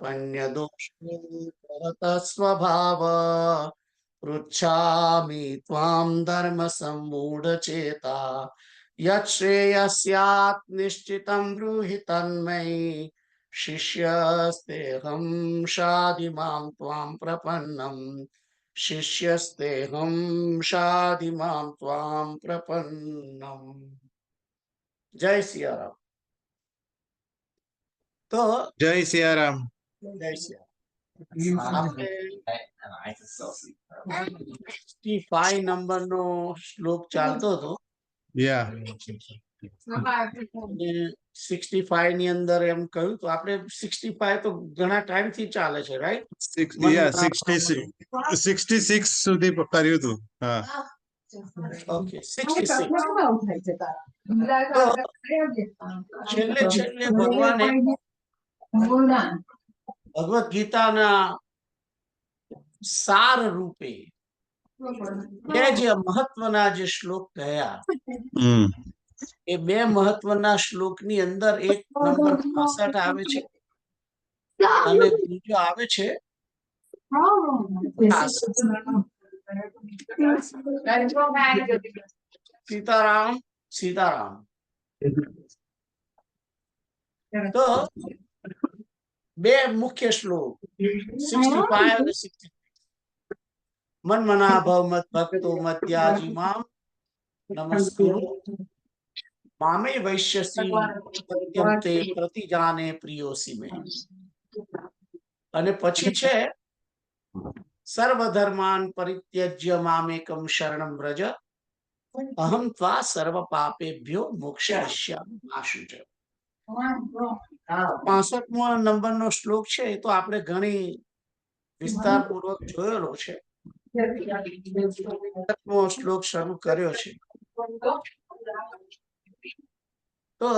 પ્રપન્ય દોષ સ્વભાવ પૃચ્છામિ ત્વામ ધર્મ સંમૂઢ ચેતા યત શ્રેયસ્યાત નિશ્ચિતમ બ્રૂહિ તન્મય શિષ્યસ્તેહમ શાધિમામ ત્વામ પ્રપન્નમ શિષ્યસ્તેહમ શાધિમામ ત્વામ પ્રપન્નમ. જય સિયારામ. તો જય સિયારામ. જય સિયારામ. આપણે 65 નંબર નો શ્લોક ચાલતો હતો. યા 65 ની અંદર એમ કહ્યું તો આપણે 65 તો ઘણા ટાઈમ થી ચાલે છે, રાઈટ? 66 સુધી કર્યું હતું. હા, ઓકે, 66. તો છેલ્લે છેલ્લે ભગવાને ભગવદ ગીતાના સાર રૂપે બે જે મહત્વના જે શ્લોક કહ્યા, એ બે મહત્વના શ્લોકની અંદર એક નંબર 65 આવે છે અને બીજો આવે છે સીતારામ સીતારામ. તો બે મુખ્ય શ્લોક 65 અને 66. મન્મના ભવ મત ભક્તો મત્યાજી મામ નમસ્કુરુ મામે વૈશ્યસી સત્યંતે પ્રતિજાને પ્રિયોસી મે. અને પછી છે સર્વધર્માન પરિત્યજ્ય મામેકમ શરણમ વ્રજ અહમ ત્વા સર્વ પાપેભ્યો મોક્ષયિષ્યામિ મા શુચઃ. 65મો નંબરનો શ્લોક છે એ તો આપણે ઘણી વિસ્તારપૂર્વક જોયેલો છે. શ્લોક શરૂ કર્યો છે. તો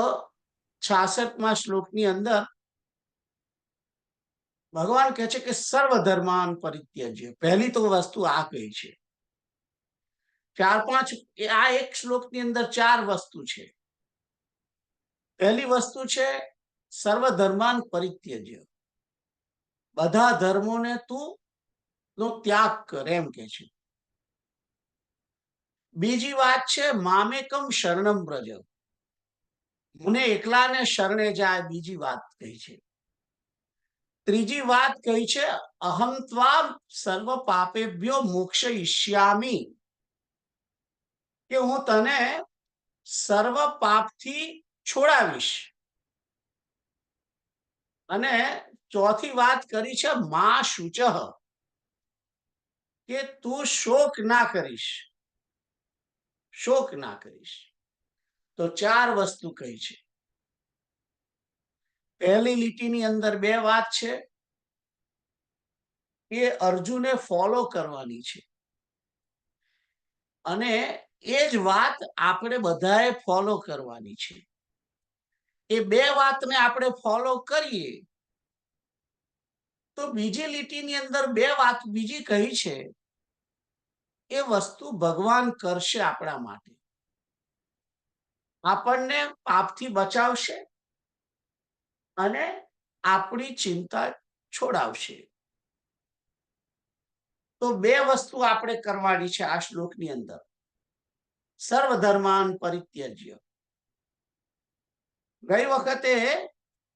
66મા શ્લોકની અંદર ભગવાન કહે છે કે સર્વધર્માન પરિત્યજ્ય. પહેલી તો વસ્તુ આ કહી છે. 4-5 આ એક શ્લોકની અંદર 4 વસ્તુ છે. પહેલી વસ્તુ છે સર્વધર્માન પરિત્યજ્ય. બધા ધર્મોને તું નો ત્યાગ કર, એમ કે છે. બીજી વાત છે મામેકમ શરણમ વ્રજ. મને એકલાને શરણે જાય, બીજી વાત કહી છે. ત્રીજી વાત કહી છે અહમ ત્વામ સર્વ પાપેભ્યો મોક્ષયિષ્યામિ, કે હું તને સર્વ પાપથી છોડાવીશ. અને ચોથી વાત કરી છે મા શુચઃ, કે તું શોક ના કરીશ, શોક ના કરીશ. તો 4 વસ્તુ કહી છે. પહેલી લીટીની અંદર 2 વાત છે એ અર્જુને ફોલો કરવાની છે, અને એ જ વાત આપણે બધાએ ફોલો કરવાની છે. એ 2 વાતને આપણે ફોલો કરીએ તો બીજી લીટીની અંદર 2 વાત બીજી કહી છે, એ વસ્તુ ભગવાન કરશે આપણા માટે. આપણને પાપથી બચાવશે અને આપણી ચિંતા છોડાવશે. તો 2 વસ્તુ આપણે કરવાની છે આ શ્લોકની અંદર. સર્વધર્માન પરિત્યજ્ય. ગઈ વખતે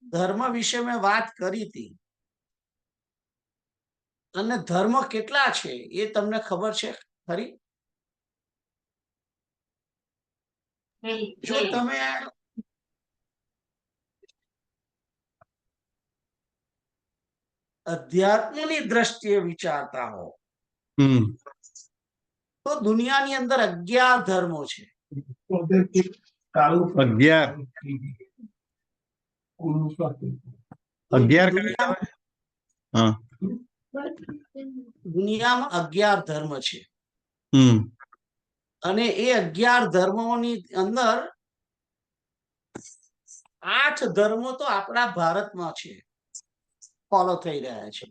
ધર્મ વિશે મેં વાત કરી હતી, અને ધર્મ કેટલા છે એ તમને ખબર છે ખરી? જો તમે અધ્યાત્મની દ્રષ્ટિએ વિચારતા હો તો દુનિયાની અંદર 11 ધર્મો છે. 11 દુનિયામાં 11 ધર્મ છે. અને એ 11 ધર્મોની અંદર 8 ધર્મો તો આપણા ભારતમાં છે, ફોલો થઈ રહ્યા છે.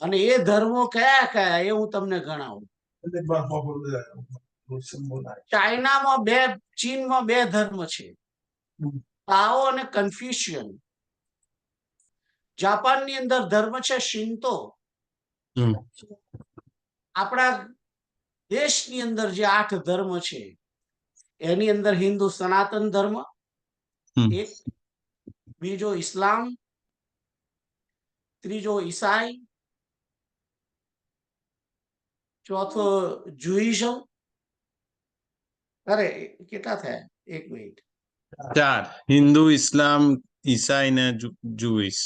અને એ ધર્મો કયા કયા એ હું તમને ગણાવું. ચાઇનામાં 2, ચીનમાં 2 ધર્મ છે. તાઓ અને કન્ફ્યુશિયન. જાપાનની અંદર ધર્મ છે શિન્તો. હમ આપણા દેશની અંદર જે 8 ધર્મ છે એની અંદર હિન્દુ સનાતન ધર્મ હમ એક, બીજો ઇસ્લામ, ત્રીજો ઈસાઈ, ચોથો જુઇઝમ. અરે કેટલા થયા? એક મિનિટ. 4 હિન્દુ, ઇસ્લામ, ઈસાઈ ને જુઈશ.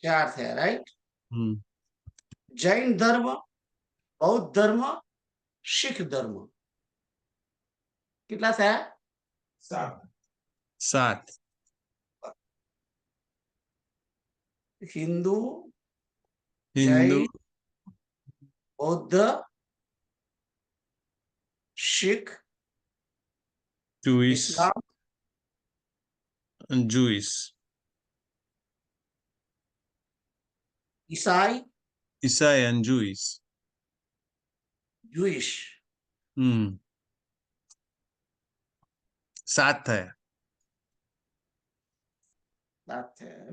4 થયા, રાઈટ? હમ જૈન ધર્મ, બૌદ્ધ ધર્મ, શીખ ધર્મ. કેટલા થયા? 7 હિન્દુ, હિન્દુ, જૈન, બૌદ્ધ, શીખ, જુઈશ, ઇસ્લામ, જુઈશ, ઈસાઈ, ઈસાઈ અને જુઈશ. જુઇશ. 7 થયા. 7 થયા.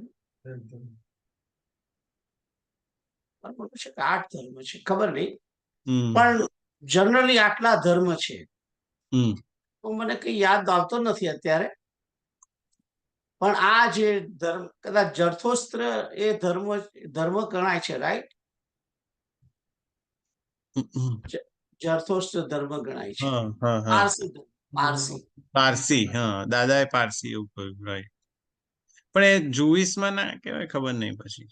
બરાબર છે કે 8 ધર્મ છે ખબર નહીં, હમ પણ જનરલી આટલા ધર્મ છે. હમ તો મને કઈ યાદ આવતો નથી અત્યારે. પણ આ જે ધર્મ કદાચ જરથોસ્ત્ર એ ધર્મ ગણાય છે, રાઈટ? જરથોસ્ત્ર ધર્મ ગણાય છે. હા હા હા પારસી ધર્મ, પારસી. પારસી. હા, દાદાએ પારસી એવું કહ્યું, રાઈટ. પણ એ જુઈશ માં ના કહેવાય, ખબર નહીં પછી.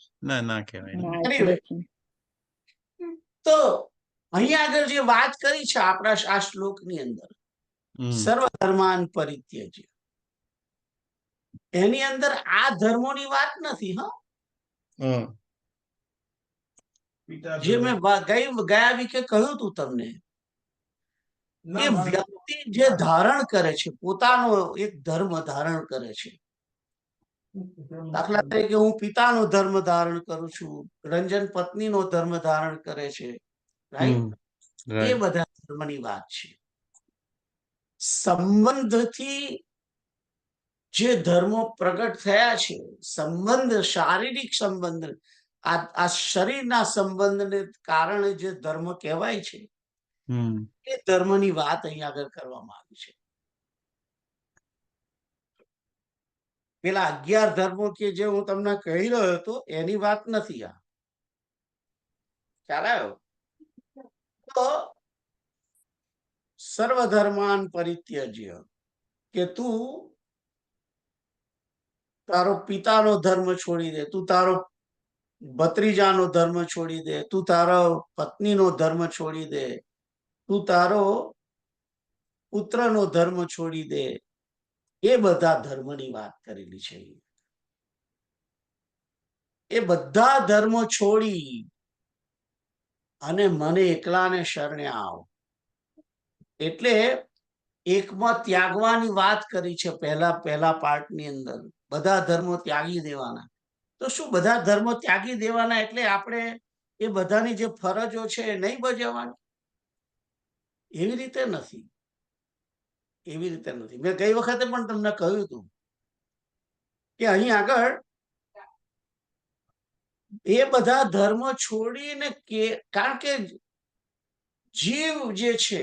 ના કહેવાય. Anyway, તો અહીંયા આગળ જે વાત કરી છે આપણા આ શ્લોકની અંદર, સર્વધર્માન પરિત્યજ્ય, એની અંદર આ ધર્મોની વાત નથી. હા, જે મેં ગયા વીકે કહ્યું હતું તમને કે વ્યક્તિ જે ધારણ કરે છે, પોતાનો એક ધર્મ ધારણ કરે છે. દાખલા તરીકે હું પિતાનો ધર્મ ધારણ કરું છું, રંજન પત્નીનો ધર્મ ધારણ કરે છે, રાઈટ? એ બધા ધર્મની વાત છે. સંબંધથી જે ધર્મો પ્રગટ થયા છે, સંબંધ, શારીરિક સંબંધ, આ શરીરના સંબંધને કારણે જે ધર્મ કહેવાય છે, એ ધર્મની વાત અહીંયા આગળ કરવામાં આવી છે. પેલા 11 ધર્મો કે જે હું તમને કહી રહ્યો હતો એની વાત નથી આ. ખ્યાલ આવ્યો? તો સર્વધર્માન પરિત્યજ્ય, કે તું તારો પિતાનો ધર્મ છોડી દે, તું તારો ભત્રીજાનો ધર્મ છોડી દે, તું તારો પત્નીનો ધર્મ છોડી દે, તું તારો પુત્રનો ધર્મ છોડી દે. એ બધા ધર્મની વાત કરેલી છે. એ બધા ધર્મો છોડી અને મને એકલાને શરણે આવ. એટલે એકમાં ત્યાગવાની વાત કરી છે પહેલા પાર્ટની અંદર. બધા ધર્મો ત્યાગી દેવાના. તો શું બધા ધર્મો ત્યાગી દેવાના એટલે આપણે એ બધાની જે ફરજો છે એ નહીં બજાવવાની? એવી રીતે નથી. એવી રીતે નથી. મેં ગઈ વખતે પણ તમને કહ્યું હતું કે અહીં આગળ એ બધા ધર્મો છોડીને, કારણ કે જીવ જે છે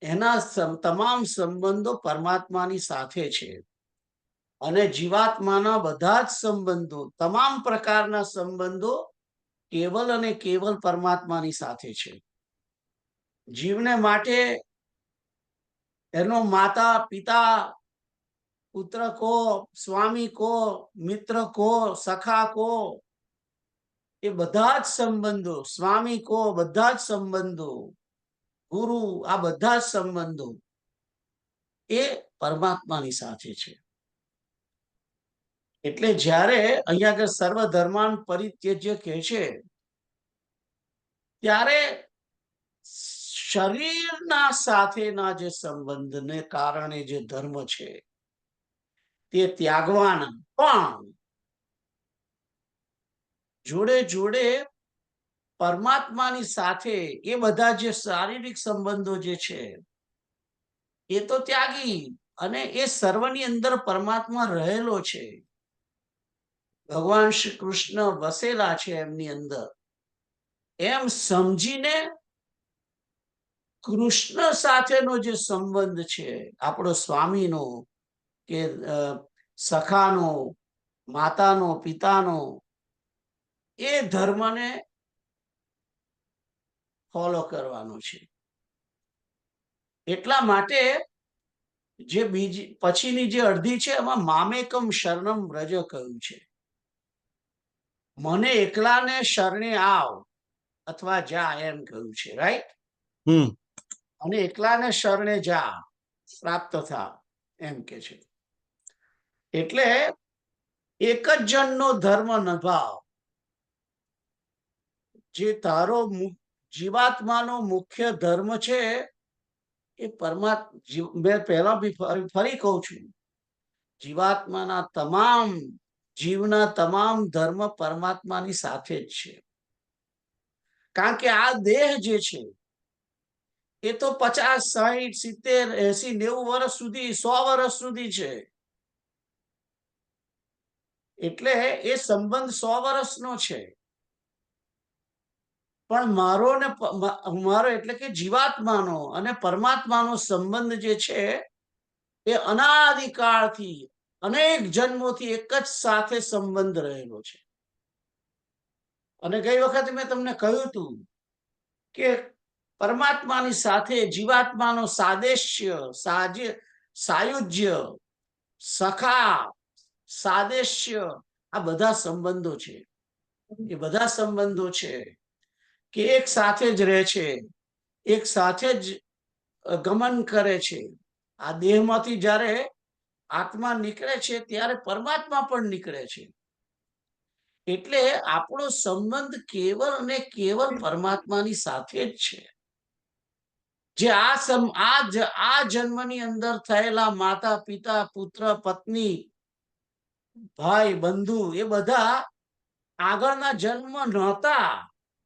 એના તમામ સંબંધો પરમાત્માની સાથે છે, અને જીવાત્માના બધા જ સંબંધો, તમામ પ્રકારના સંબંધો કેવલ અને કેવલ પરમાત્માની સાથે છે. જીવને માટે એનો માતા, પિતા, પુત્ર કો, સ્વામી કો, મિત્ર કો, સખા કો, એ બધા જ સંબંધો, સ્વામી કો, બધા જ સંબંધો, ગુરુ, આ બધા જ સંબંધો એ પરમાત્માની સાથે છે. એટલે જ્યારે અહીંયા આગળ સર્વધર્માન પરિત્યજ્ય કહે છે, ત્યારે શરીરના સાથેના જે સંબંધને કારણે જે ધર્મ છે તે ત્યાગવાના, પણ જોડે જોડે પરમાત્માની સાથે એ બધા જે શારીરિક સંબંધો જે છે એ તો ત્યાગી અને એ સર્વની અંદર પરમાત્મા રહેલો છે. ભગવાન શ્રી કૃષ્ણ વસેલા છે એમની અંદર, એમ સમજીને કૃષ્ણ સાથેનો જે સંબંધ છે આપણો સ્વામીનો કે સખાનો, માતાનો, પિતાનો, એ ધર્મને ફોલો કરવાનો છે. એટલા માટે જે બીજી પછીની જે અડધી છે એમાં મામેકમ શરણમ વ્રજ કહ્યું છે. મને એકલાને શરણે આવ અથવા જા એમ કહ્યું છે, રાઈટ? અને એકલાને શરણે જા પ્રાપ્ત થા એમ કે છે. એટલે એક જ જણનો ધર્મ નિભાવ. જે તારો જીવાત્માનો મુખ્ય ધર્મ છે એ મેં પહેલા બી ફરી કહું છું, જીવાત્માના તમામ જીવના તમામ ધર્મ પરમાત્માની સાથે જ છે. કારણ કે આ દેહ જે છે એ તો 50, 60, 70, 80, 90 વર્ષ સુધી, 100 વર્ષ સુધી છે. એટલે એ સંબંધ 100 વર્ષનો છે. પણ મારો એટલે કે જીવાત્માનો અને પરમાત્માનો સંબંધ જે છે એ અનાદિકાળથી અનેક જન્મોથી એક જ સાથે સંબંધ રહેલો છે. અને ગઈ વખતે મેં તમને કહ્યું હતું કે પરમાત્માની સાથે જીવાત્માનો સાદેશ્ય, સાયુજ્ય, સખા, સાદેશ્ય, આ બધા સંબંધો છે. એ બધા સંબંધો છે કે એક સાથે જ રહે છે, એક સાથે જ ગમન કરે છે. આ દેહમાંથી જ્યારે આત્મા નીકળે છે ત્યારે પરમાત્મા પણ નીકળે છે. એટલે આપણો સંબંધ કેવલ અને કેવલ પરમાત્માની સાથે જ છે. જે આ જન્મની અંદર થયેલા માતા, પિતા, પુત્ર, પત્ની, ભાઈ, બંધુ, એ બધા આગળના જન્મ નહોતા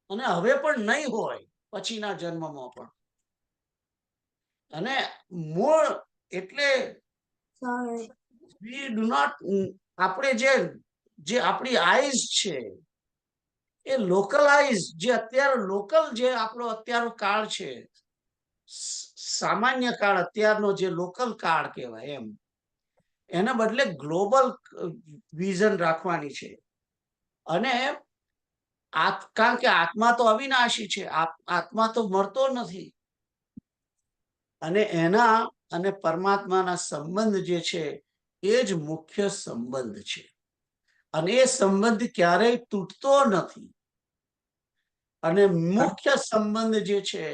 અને હવે પણ નહીં હોય પછીના જન્મમાં પણ. અને મૂળ એટલે we do not, આપણે જે આપણી આઈઝ છે એ લોકલાઇઝ, જે અત્યારે લોકલ જે આપણો અત્યારનો કાળ છે, સામાન્ય કાળ, અત્યારનો જે લોકલ કાળ કહેવાય એમ, એના બદલે ગ્લોબલ વિઝન રાખવાની છે. અને કારણ કે આત્મા તો અવિનાશી છે, આત્મા તો મરતો નથી. અને એના અને પરમાત્માના સંબંધ જે છે એ જ મુખ્ય સંબંધ છે. અને એ સંબંધ ક્યારેય તૂટતો નથી. અને મુખ્ય સંબંધ જે છે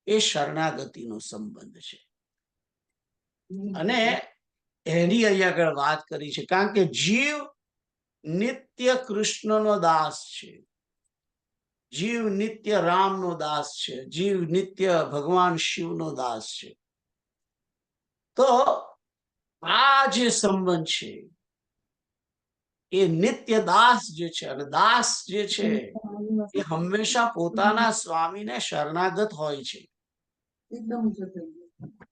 એ શરણાગતિનો સંબંધ છે. અને એની અહીંયા આગળ વાત કરી છે, કારણ કે જીવ નિત્ય કૃષ્ણનો દાસ છે, જીવ નિત્ય રામનો દાસ છે, જીવ નિત્ય ભગવાન શિવનો દાસ છે. તો આ જે સંબંધ છે એ નિત્ય દાસ જે છે, અને દાસ જે છે એ હંમેશા પોતાના સ્વામીને શરણાગત હોય છે.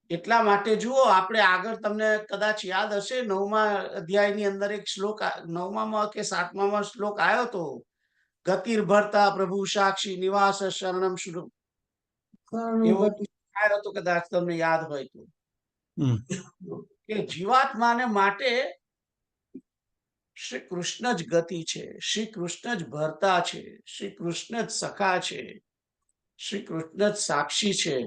એટલા માટે જુઓ, આપણે આગળ તમને કદાચ યાદ હશે 9મા અધ્યાયની અંદર એક શ્લોક, 9મા કે 7મા શ્લોક આવ્યો હતો, ગતિર્ભર્તા પ્રભુ સાક્ષી નિવાસ શરણમ શુભ. એવો આવ્યો હતો, કદાચ તમને યાદ હોય તો, કે જીવાત્માને માટે શ્રી કૃષ્ણ જ ગતિ છે, શ્રી કૃષ્ણ જ ભરતા છે, શ્રી કૃષ્ણ જ સખા છે, શ્રી કૃષ્ણ જ સાક્ષી છે.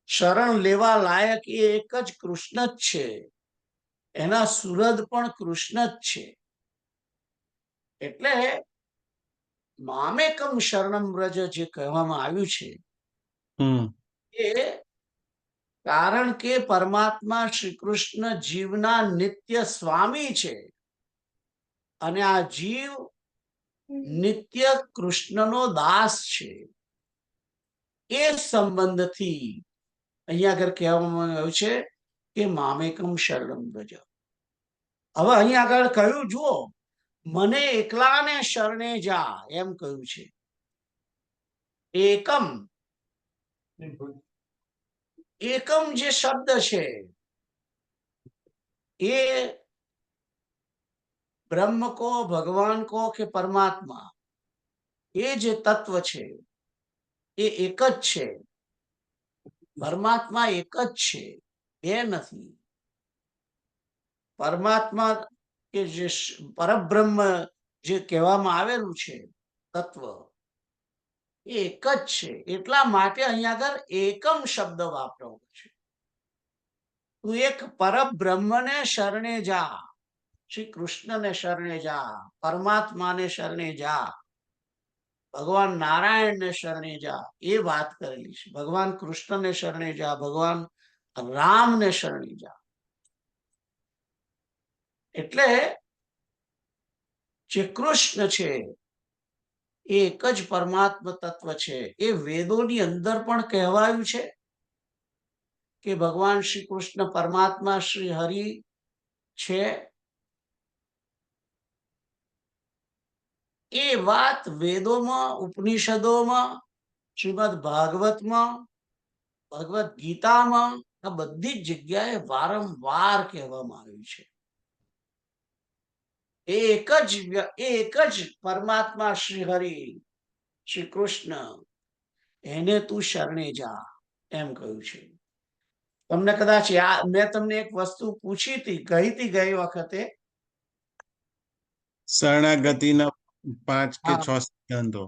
શરણ લેવા લાયક એ એક જ કૃષ્ણ જ છે. એના સુરદ પણ કૃષ્ણ જ છે. એટલે મામેકમ શરણમ વ્રજ જે કહેવામાં આવ્યું છે એ કારણ કે પરમાત્મા શ્રી કૃષ્ણ જીવના નિત્ય સ્વામી છે અને આ જીવ નિત્ય કૃષ્ણનો દાસ છે. એ સંબંધથી અહીંયા આગળ કહેવામાં આવ્યું છે કે મામેકમ શરણમ વ્રજ. હવે અહીંયા આગળ કહ્યું, જુઓ, મને એકલાને શરણે જા એમ કહ્યું છે. એકમ, એકમ જે શબ્દ છે એ બ્રહ્મ કો, ભગવાન કો કે પરમાત્મા, એ જે તત્વ છે એ એક જ છે. પરમાત્મા એક જ છે, બે નથી. પરમાત્મા કે જે પરબ્રહ્મ જે કહેવામાં આવેલું છે તત્વ, એ એક જ છે. એટલા માટે અહીંયા આગળ એકમ શબ્દ વાપરવો છે. તું એક પરબ્રહ્મને શરણે જા, શ્રી કૃષ્ણને શરણે જા, પરમાત્માને શરણે જા, ભગવાન નારાયણને શરણે જા, એ વાત કરેલી છે. ભગવાન કૃષ્ણને શરણે જા, ભગવાન રામને શરણે જા. એટલે જે કૃષ્ણ છે એ એક જ પરમાત્મા તત્વ છે. એ વેદોની અંદર પણ કહેવાયું છે કે ભગવાન શ્રી કૃષ્ણ પરમાત્મા શ્રી હરિ છે. એ વાત વેદોમાં, ઉપનિષદોમાં, શ્રીમદ ભાગવતમાં, ભગવદ ગીતામાં, આ બધી જ જગ્યાએ વારંવાર કહેવામાં આવ્યું છે. એક જ પરમાત્મા શ્રી હરિ, શ્રી કૃષ્ણ, એને તું શરણે જા, એમ કહ્યું છે. તમને કદાચ મેં તમને એક વસ્તુ પૂછી હતી, કહી હતી ગઈ વખતે. શરણાગતિના 5 કે 6 સિદ્ધાંતો.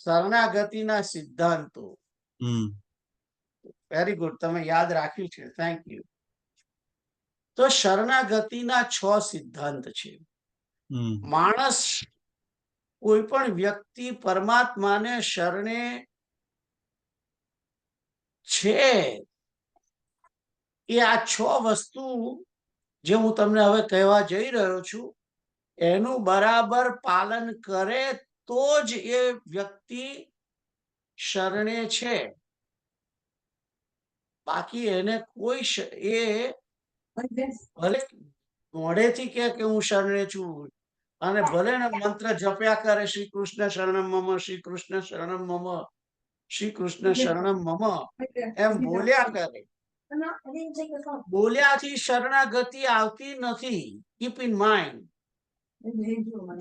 શરણાગતિના સિદ્ધાંતો. હમ વેરી ગુડ, તમે યાદ રાખ્યું છે, થેન્ક યુ. તો શરણાગતિના 6 સિદ્ધાંત છે. માણસ, કોઈ પણ વ્યક્તિ પરમાત્માને શરણે છે, એ આ 6 વસ્તુ જે હું તમને હવે કહેવા જઈ રહ્યો છું એનું બરાબર પાલન કરે તો જ એ વ્યક્તિ શરણે છે. બાકી એને કોઈ એ ભલે મોઢેથી કે હું શરણે છું, અને ભલે ને મંત્ર જપ્યા કરે, શ્રી કૃષ્ણ શરણમ મમ, શ્રી કૃષ્ણ શરણમ મમ, શ્રી કૃષ્ણ શરણમ મમ, એમ બોલ્યા કરે. બોલ્યાથી શરણાગતિ આવતી નથી. Keep in mind.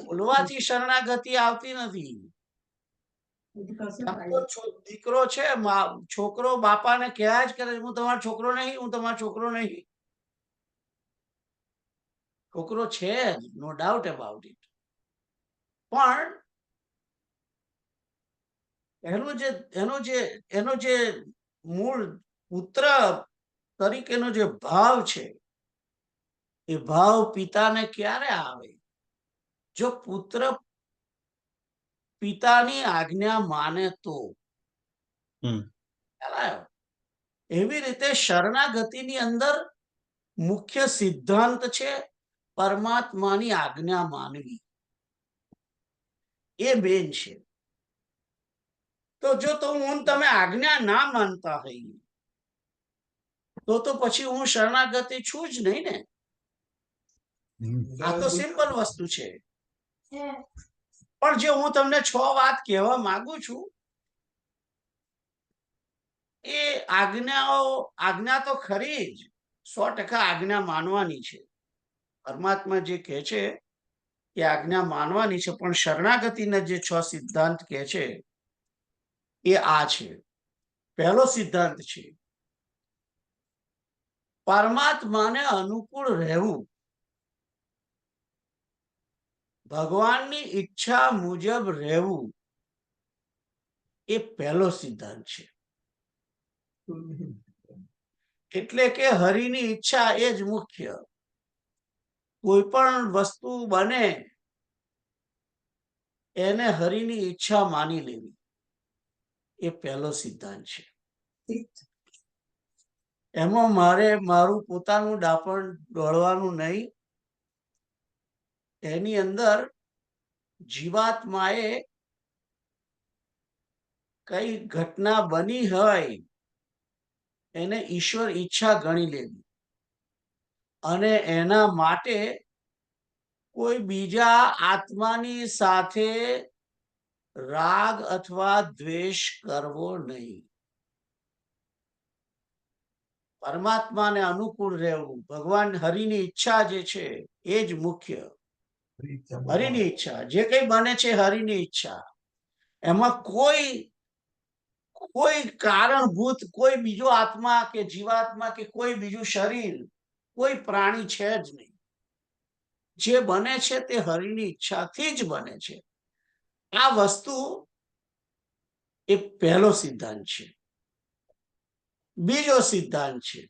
બોલવાથી શરણાગતિ આવતી નથી. દીકરો છે, છોકરો બાપાને કહ્યા જ કરે, હું તમારો છોકરો નહીં, હું તમારો છોકરો નહીં. છોકરો છે, નો ડાઉટ અબાઉટ ઇટ. પણ એનો જે મૂળ પુત્ર તરીકેનો જે ભાવ છે, એ ભાવ પિતાને ક્યારે આવે? જો પુત્ર પિતાની આજ્ઞા માને તો. એવી રીતે શરણાગતિની અંદર મુખ્ય સિદ્ધાંત છે પરમાત્માની આજ્ઞા માનવી. એ બેન છે. તો જો તો હું તમે આજ્ઞા ના માનતા હોઈએ તો પછી હું શરણાગતિ છું જ નહીં ને. આ તો સિમ્પલ વસ્તુ છે. પણ જે હું તમને 6 વાત કહેવા માંગુ છું, એ આજ્ઞા તો ખરી જ, 100% આજ્ઞા માનવાની છે. પરમાત્મા જે કહે છે એ આજ્ઞા માનવાની છે. પણ શરણાગતિના જે 6 સિદ્ધાંત કહે છે એ આ છે. પહેલો સિદ્ધાંત છે પરમાત્માને અનુકૂળ રહેવું. ભગવાનની ઈચ્છા મુજબ રહેવું, એ પહેલો સિદ્ધાંત છે. એટલે કે હરિની ઈચ્છા એ જ મુખ્ય. કોઈ પણ વસ્તુ બને એને હરિની ઈચ્છા માની લેવી, એ પહેલો સિદ્ધાંત છે. એમાં મારું પોતાનું ડાપણ દોડવાનું નહીં. એની અંદર જીવાત્માએ કઈ ઘટના બની હોય એને ઈશ્વર ઈચ્છા ગણી લેવી, અને એના માટે કોઈ બીજા આત્માની સાથે રાગ અથવા દ્વેષ કરવો નહીં. પરમાત્માને અનુકૂળ રહેવું, ભગવાન હરિની ઈચ્છા જે છે એ જ મુખ્ય. હરિની ઈચ્છા જે કઈ બને છે હરિની ઈચ્છા, એમાં કોઈ કોઈ કારણભૂત કોઈ બીજો આત્મા કે જીવાત્મા કે કોઈ બીજું શરીર, કોઈ પ્રાણી છે જ નહીં. જે બને છે તે હરિની ઈચ્છાથી જ બને છે. આ વસ્તુ એ પહેલો સિદ્ધાંત છે. બીજો સિદ્ધાંત છે,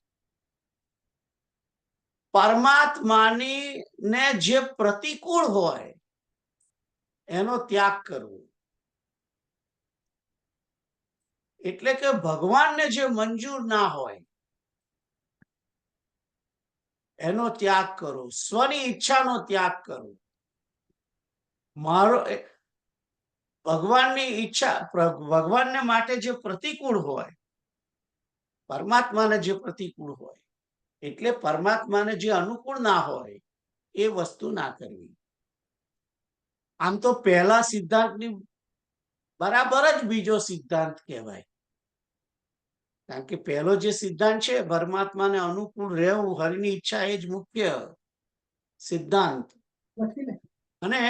પરમાત્માની ને જે પ્રતિકૂળ હોય એનો ત્યાગ કરવો. એટલે કે ભગવાનને જે મંજૂર ના હોય એનો ત્યાગ કરો, સ્વની ઈચ્છાનો ત્યાગ કરો. મારો ભગવાનની ઈચ્છા, ભગવાનને માટે જે પ્રતિકૂળ હોય, પરમાત્માને જે પ્રતિકૂળ હોય, એટલે પરમાત્માને જે અનુકૂળ ના હોય એ વસ્તુ ના કરવી. આમ તો પહેલા સિદ્ધાંતની બરાબર જ બીજો સિદ્ધાંત કહેવાય. કારણ કે પહેલો જે સિદ્ધાંત છે પરમાત્માને અનુકૂળ રહેવું, હરિની ઈચ્છા એ જ મુખ્ય સિદ્ધાંત. અને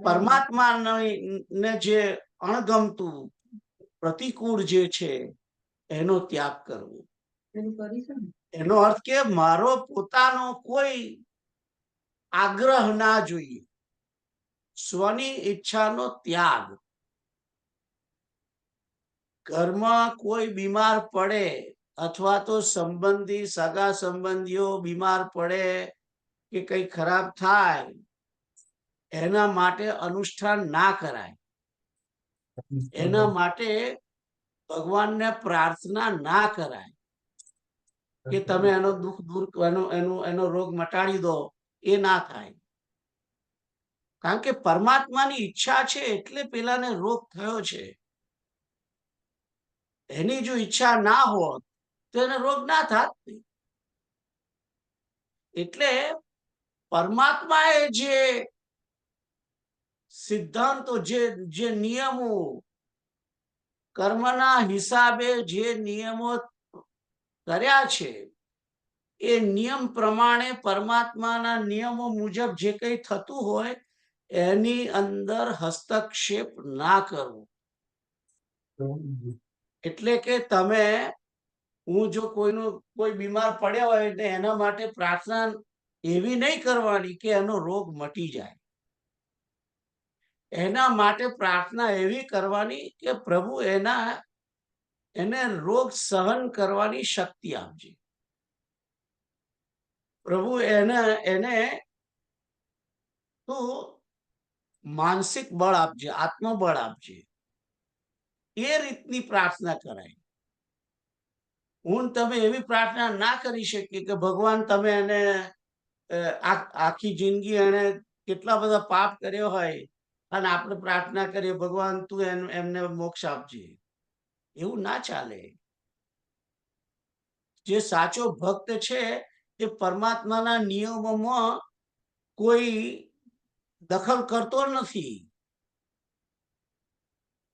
પરમાત્માને જે અણગમતું પ્રતિકૂળ જે છે એનો ત્યાગ કરવો. એનો અર્થ કે મારો પોતાનો કોઈ આગ્રહ ના જોઈએ, સ્વની ઈચ્છાનો ત્યાગ. ઘરમાં કોઈ બીમાર પડે અથવા તો સંબંધી સગા સંબંધીઓ બીમાર પડે કે કઈ ખરાબ થાય, એના માટે અનુષ્ઠાન ના કરાય. એના માટે ભગવાનને પ્રાર્થના ના કરાય કે તમે એનો દુઃખ દૂર એનો રોગ મટાડી દો, એ ના થાય. કારણ કે પરમાત્માની ઈચ્છા છે એટલે પેલાને રોગ થયો છે. એની જો ઈચ્છા ના હોત તો એને રોગ ના થાત. એટલે પરમાત્માએ જે સિદ્ધાંતો, જે નિયમો, કર્મના હિસાબે જે નિયમો કર્યા છે એ નિયમ પ્રમાણે, પરમાત્માના નિયમો મુજબ જે કંઈ થતું હોય એની અંદર હસ્તક્ષેપ ના કરવો. એટલે કે તમે, હું જો કોઈ બીમાર પડ્યા હોય એટલે એના માટે પ્રાર્થના એવી નહીં કરવાની કે એનો રોગ મટી જાય. એના માટે પ્રાર્થના એવી કરવાની કે પ્રભુ એને રોગ સહન કરવાની શક્તિ આપજે. પ્રભુ એને તું માનસિક બળ આપજે, આત્મબળ આપજે. એ રીતની પ્રાર્થના કરાય. હું તમે એવી પ્રાર્થના ના કરી શકીએ કે ભગવાન તમે એને આખી જિંદગી એને કેટલા બધા પાપ કર્યો હોય અને આપણે પ્રાર્થના કરીએ ભગવાન તું એમને મોક્ષ આપજે. એવું ના ચાલે. જે સાચો ભક્ત છે એ પરમાત્માના નિયમોમાં કોઈ દખલ કરતો નથી.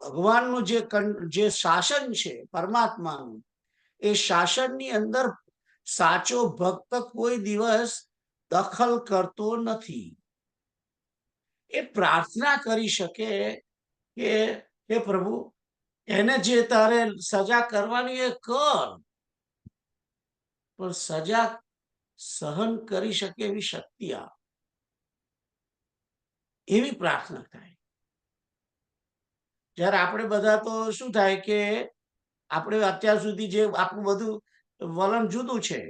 ભગવાનનું જે શાસન છે પરમાત્માનું, એ શાસનની અંદર સાચો ભક્ત કોઈ દિવસ દખલ કરતો નથી. એ પ્રાર્થના કરી શકે કે હે પ્રભુ, એને જે તારે સજા કરવાની એ કર, પણ સજા સહન કરી શકે એવી શક્તિ આપ. એવી પ્રાર્થના થાય. જ્યારે આપણે બધા તો શું થાય કે આપણે અત્યાર સુધી જે આપણું બધું વલણ જુદું છે.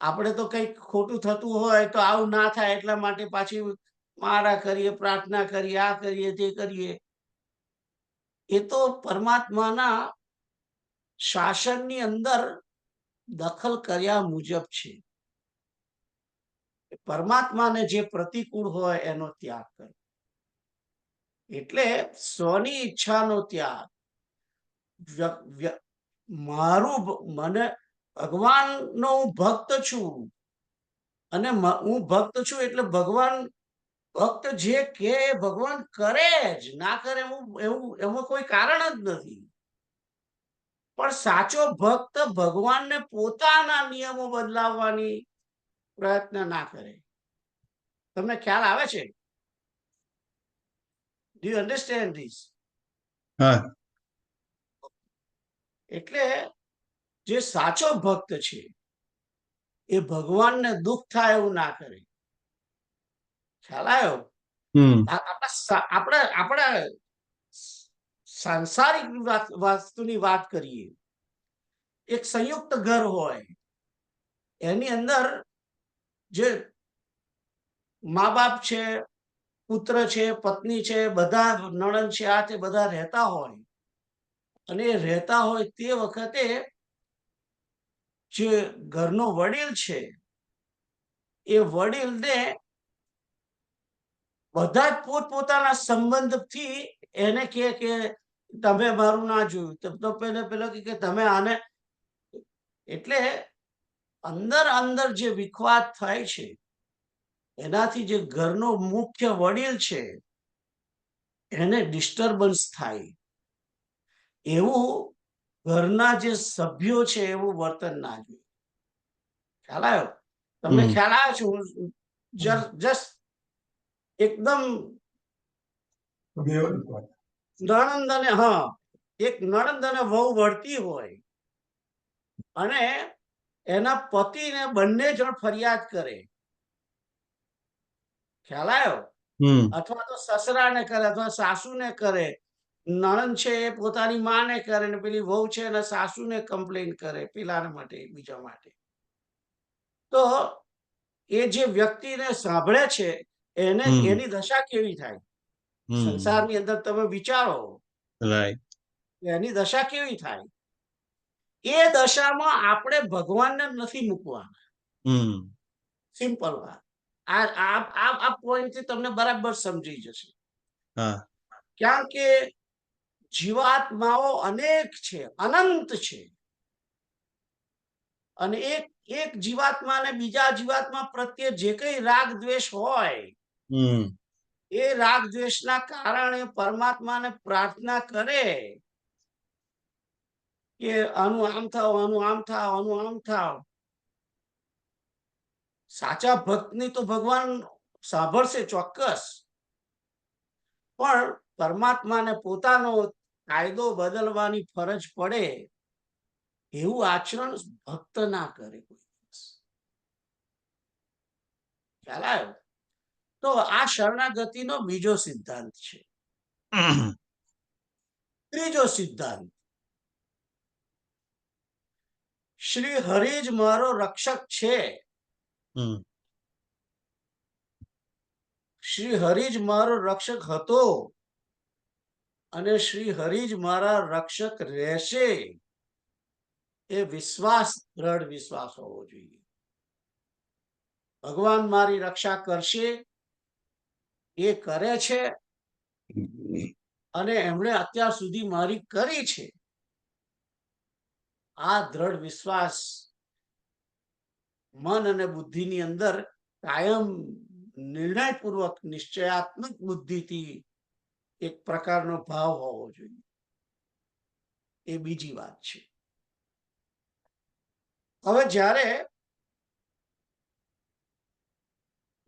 આપણે તો કંઈક ખોટું થતું હોય તો આવું ના થાય એટલા માટે પાછી મારા કરીએ, પ્રાર્થના કરીએ, આ કરીએ, તે કરીએ. એ તો પરમાત્માના શાસનની અંદર દખલ કર્યા મુજબ છે. પરમાત્માને જે પ્રતિકૂળ હોય એનો ત્યાગ કરો. એટલે સ્વની ઈચ્છાનો ત્યાગ. મને ભગવાનનો હું ભક્ત છું અને હું ભક્ત છું એટલે ભગવાન, ભક્ત જે કે ભગવાન કરે જ, ના કરે એવું એમાં કોઈ કારણ જ નથી. પણ સાચો ભક્ત ભગવાનને પોતાના નિયમો બદલાવવાની પ્રયત્ન ના કરે. તમને ખ્યાલ આવે છે? Do you understand this? હા. એટલે જે સાચો ભક્ત છે એ ભગવાનને દુઃખ થાય એવું ના કરે. ખ્યાલ આવ્યો? આપણે સાંસારિક વાસ્તુની વાત કરીએ. એક સંયુક્ત ઘર હોય, એની અંદર જે મા બાપ છે, પુત્ર છે, પત્ની છે, બધા નણંદ છે, આ તે બધા રહેતા હોય, અને એ રહેતા હોય તે વખતે જે ઘરનો વડીલ છે એ વડીલને બધા જ પોતપોતાના સંબંધથી એને કે તમે મારું ના જોયું, તો પેલો કે તમે આને, એટલે અંદર અંદર જે વિખવાદ થાય છે એનાથી જે ઘરનો મુખ્ય વડીલ છે એને ડિસ્ટર્બન્સ થાય. એવું ઘરના જે સભ્યો છે એવું વર્તન ના જોઈએ. ખ્યાલ આવ્યો? તમને ખ્યાલ આવ્યો છે? જસ્ટ એકદમ નણંદ અને એક નણંદ અને વહુ વળતી હોય અને એના પતિને બંને જણ ફરિયાદ કરે. ખ્યાલ આવ્યો? અથવા તો સસરાને કરે અથવા સાસુને કરે. નણંદ છે એ પોતાની માને કરે ને પેલી વહુ છે એને સાસુને કમ્પ્લેન કરે પેલાને માટે, બીજા માટે. તો એ જે વ્યક્તિને સાંભળે છે એને એની દશા કેવી થાય? સંસારની અંદર તમે વિચારો, એની દશા કેવી થાય? એ દશામાં આપણે ભગવાનને નથી મૂકવાના. સિમ્પલ વાત. આ પોઈન્ટ થી તમને બરાબર સમજી જશે. કારણ કે જીવાત્માઓ અનેક છે, અનંત છે, અને એક જીવાત્માને બીજા જીવાત્મા પ્રત્યે જે કઈ રાગ દ્વેષ હોય એ રાગ દ્વેષના કારણે પરમાત્માને પ્રાર્થના કરે કે આનું આમ થાવ, આનું આમ થાવ, આનું આમ થાવ. સાચા ભક્તની તો ભગવાન સાંભળશે ચોક્કસ, પણ પરમાત્માને પોતાનો કાયદો બદલવાની ફરજ પડે એવું આચરણ ભક્ત ના કરે. ખ્યાલ આવ્યો? તો આ શરણાગતિનો બીજો સિદ્ધાંત છે. ત્રીજો સિદ્ધાંત, શ્રી હરિ જ મારો રક્ષક છે. શ્રી હરિ જ મારો રક્ષક હતો અને શ્રી હરિ જ મારા રક્ષક રહેશે, એ વિશ્વાસ, દ્રઢ વિશ્વાસ હોવો જોઈએ. ભગવાન મારી રક્ષા કરશે, એ કરે છે, અને એમણે અત્યાર સુધી મારી કરી છે. આ દ્રઢ વિશ્વાસ મન અને બુદ્ધિની અંદર કાયમ નિર્ણયપૂર્વક, નિશ્ચયાત્મક બુદ્ધિથી એક પ્રકારનો ભાવ હોવો જોઈએ. એ બીજી વાત છે. હવે જ્યારે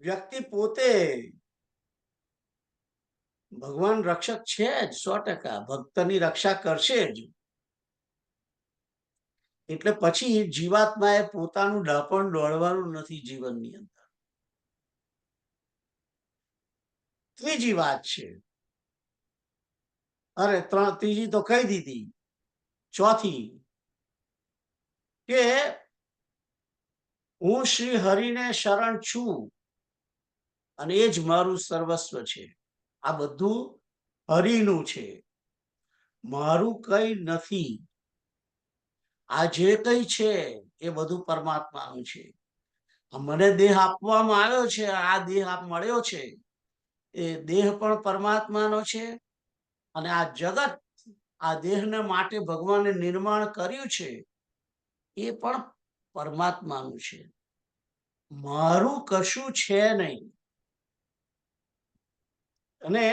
વ્યક્તિ પોતે ભગવાન રક્ષક છે જ, 100%, ભક્તની રક્ષા કરશે જ, એટલે પછી જીવાત્માએ પોતાનું ડાપણ દોડવાનું નથી જીવનની અંદર. ત્રીજી વાત છે, અરે ત્રીજી તો કહી દીધી, ચોથી કે હું શ્રી હરિને શરણ છું અને એ જ મારું સર્વસ્વ છે. આ બધું હરિનું છે, મારું કઈ નથી. આ જે કઈ છે એ બધું પરમાત્માનું છે. મને દેહ આપવામાં આવ્યો છે, આ દેહ મળ્યો છે, એ દેહ પણ પરમાત્માનો છે, અને આ જગત, આ દેહને માટે ભગવાને નિર્માણ કર્યું છે એ પણ પરમાત્માનું છે. મારું કશું છે નહીં. અને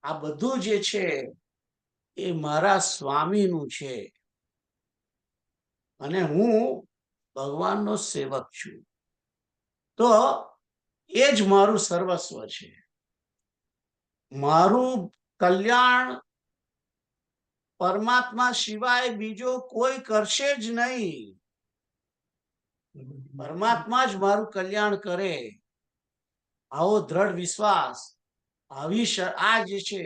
આ બધું જે છે એ મારા સ્વામીનું છે અને હું ભગવાનનો સેવક છું, તો એ જ મારું સર્વસ્વ છે. મારું કલ્યાણ પરમાત્મા સિવાય બીજો કોઈ કરશે જ નહીં. પરમાત્મા જ મારું કલ્યાણ કરે. આવો દ્રઢ વિશ્વાસ, આ જે છે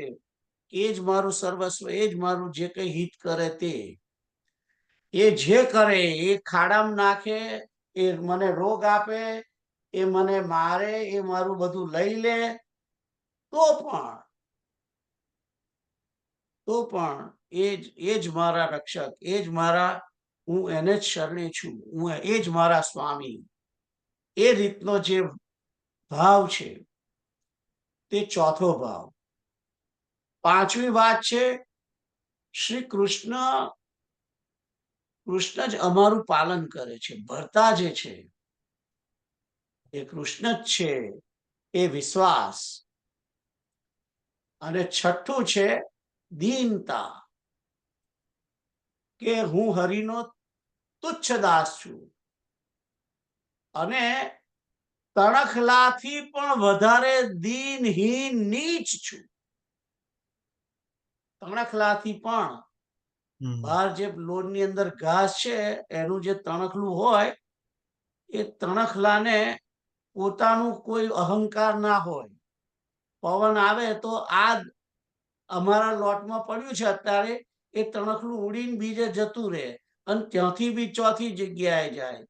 એ જ મારું સર્વસ્વ, એ જ મારું જે કઈ હિત કરે તે, એ જે કરે એ ખાડામાં નાખે, એ મને રોગ આપે, એ મને મારે, એ મારું બધું લઈ લે, તો પણ એ જ મારા રક્ષક, એ જ મારા, હું એને જ શરણે છું, એ જ મારા સ્વામી. એ રીતનો જે ભાવ છે તે ચોથો ભાવ. પાંચમી વાત છે, શ્રી કૃષ્ણ જ અમારું પાલન કરે છે. ભરતા જે છે એ કૃષ્ણ જ છે, એ વિશ્વાસ. અને છઠ્ઠું છે દીનતા, કે હું હરિનો તુચ્છ દાસ છું અને તણખલાથી પણ વધારે દીનહીન નીચ છું. તણખલાથી પણ, બહાર જે લોનની અંદર ઘાસ છે એનું જે તણખલું હોય, એ તણખલાને પોતાનું કોઈ અહંકાર ના હોય. પવન આવે તો આ અમારા લોટમાં પડ્યું છે અત્યારે, એ તણખલું ઉડીને બીજે જતું રહે અને ત્યાંથી બી ચોથી જગ્યાએ જાય.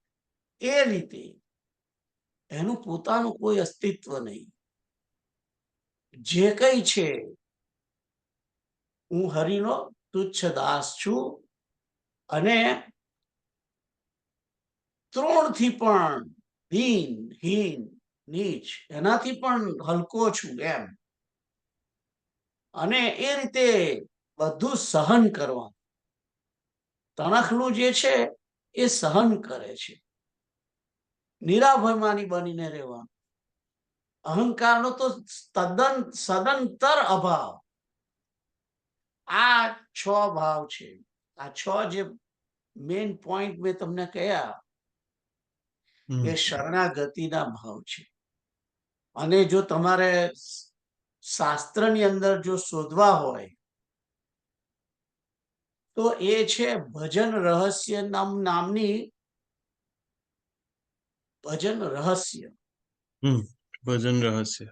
એ રીતે એનું પોતાનું કોઈ અસ્તિત્વ નહીં. જે કઈ છે, હું હરિનો તુચ્છ દાસ છું અને ત્રણથી પણ દીન હીન નીચ, એનાથી પણ હલકો છું એમ. અને એ રીતે બધું સહન કરવા. તણખલું જે છે એ સહન કરે છે. નિરાભયમાની બનીને રહેવાનું. અહંકારનો તો સદંતર અભાવ. આ 6 ભાવ છે. આ 6 જે મેઇન પોઈન્ટ મેં તમને કહ્યા એ શરણાગતિના ભાવ છે. અને જો તમારે શાસ્ત્રની અંદર જો શોધવા હોય તો એ છે ભજન રહસ્ય નામની ભજન રહસ્ય. ભજન રહસ્ય.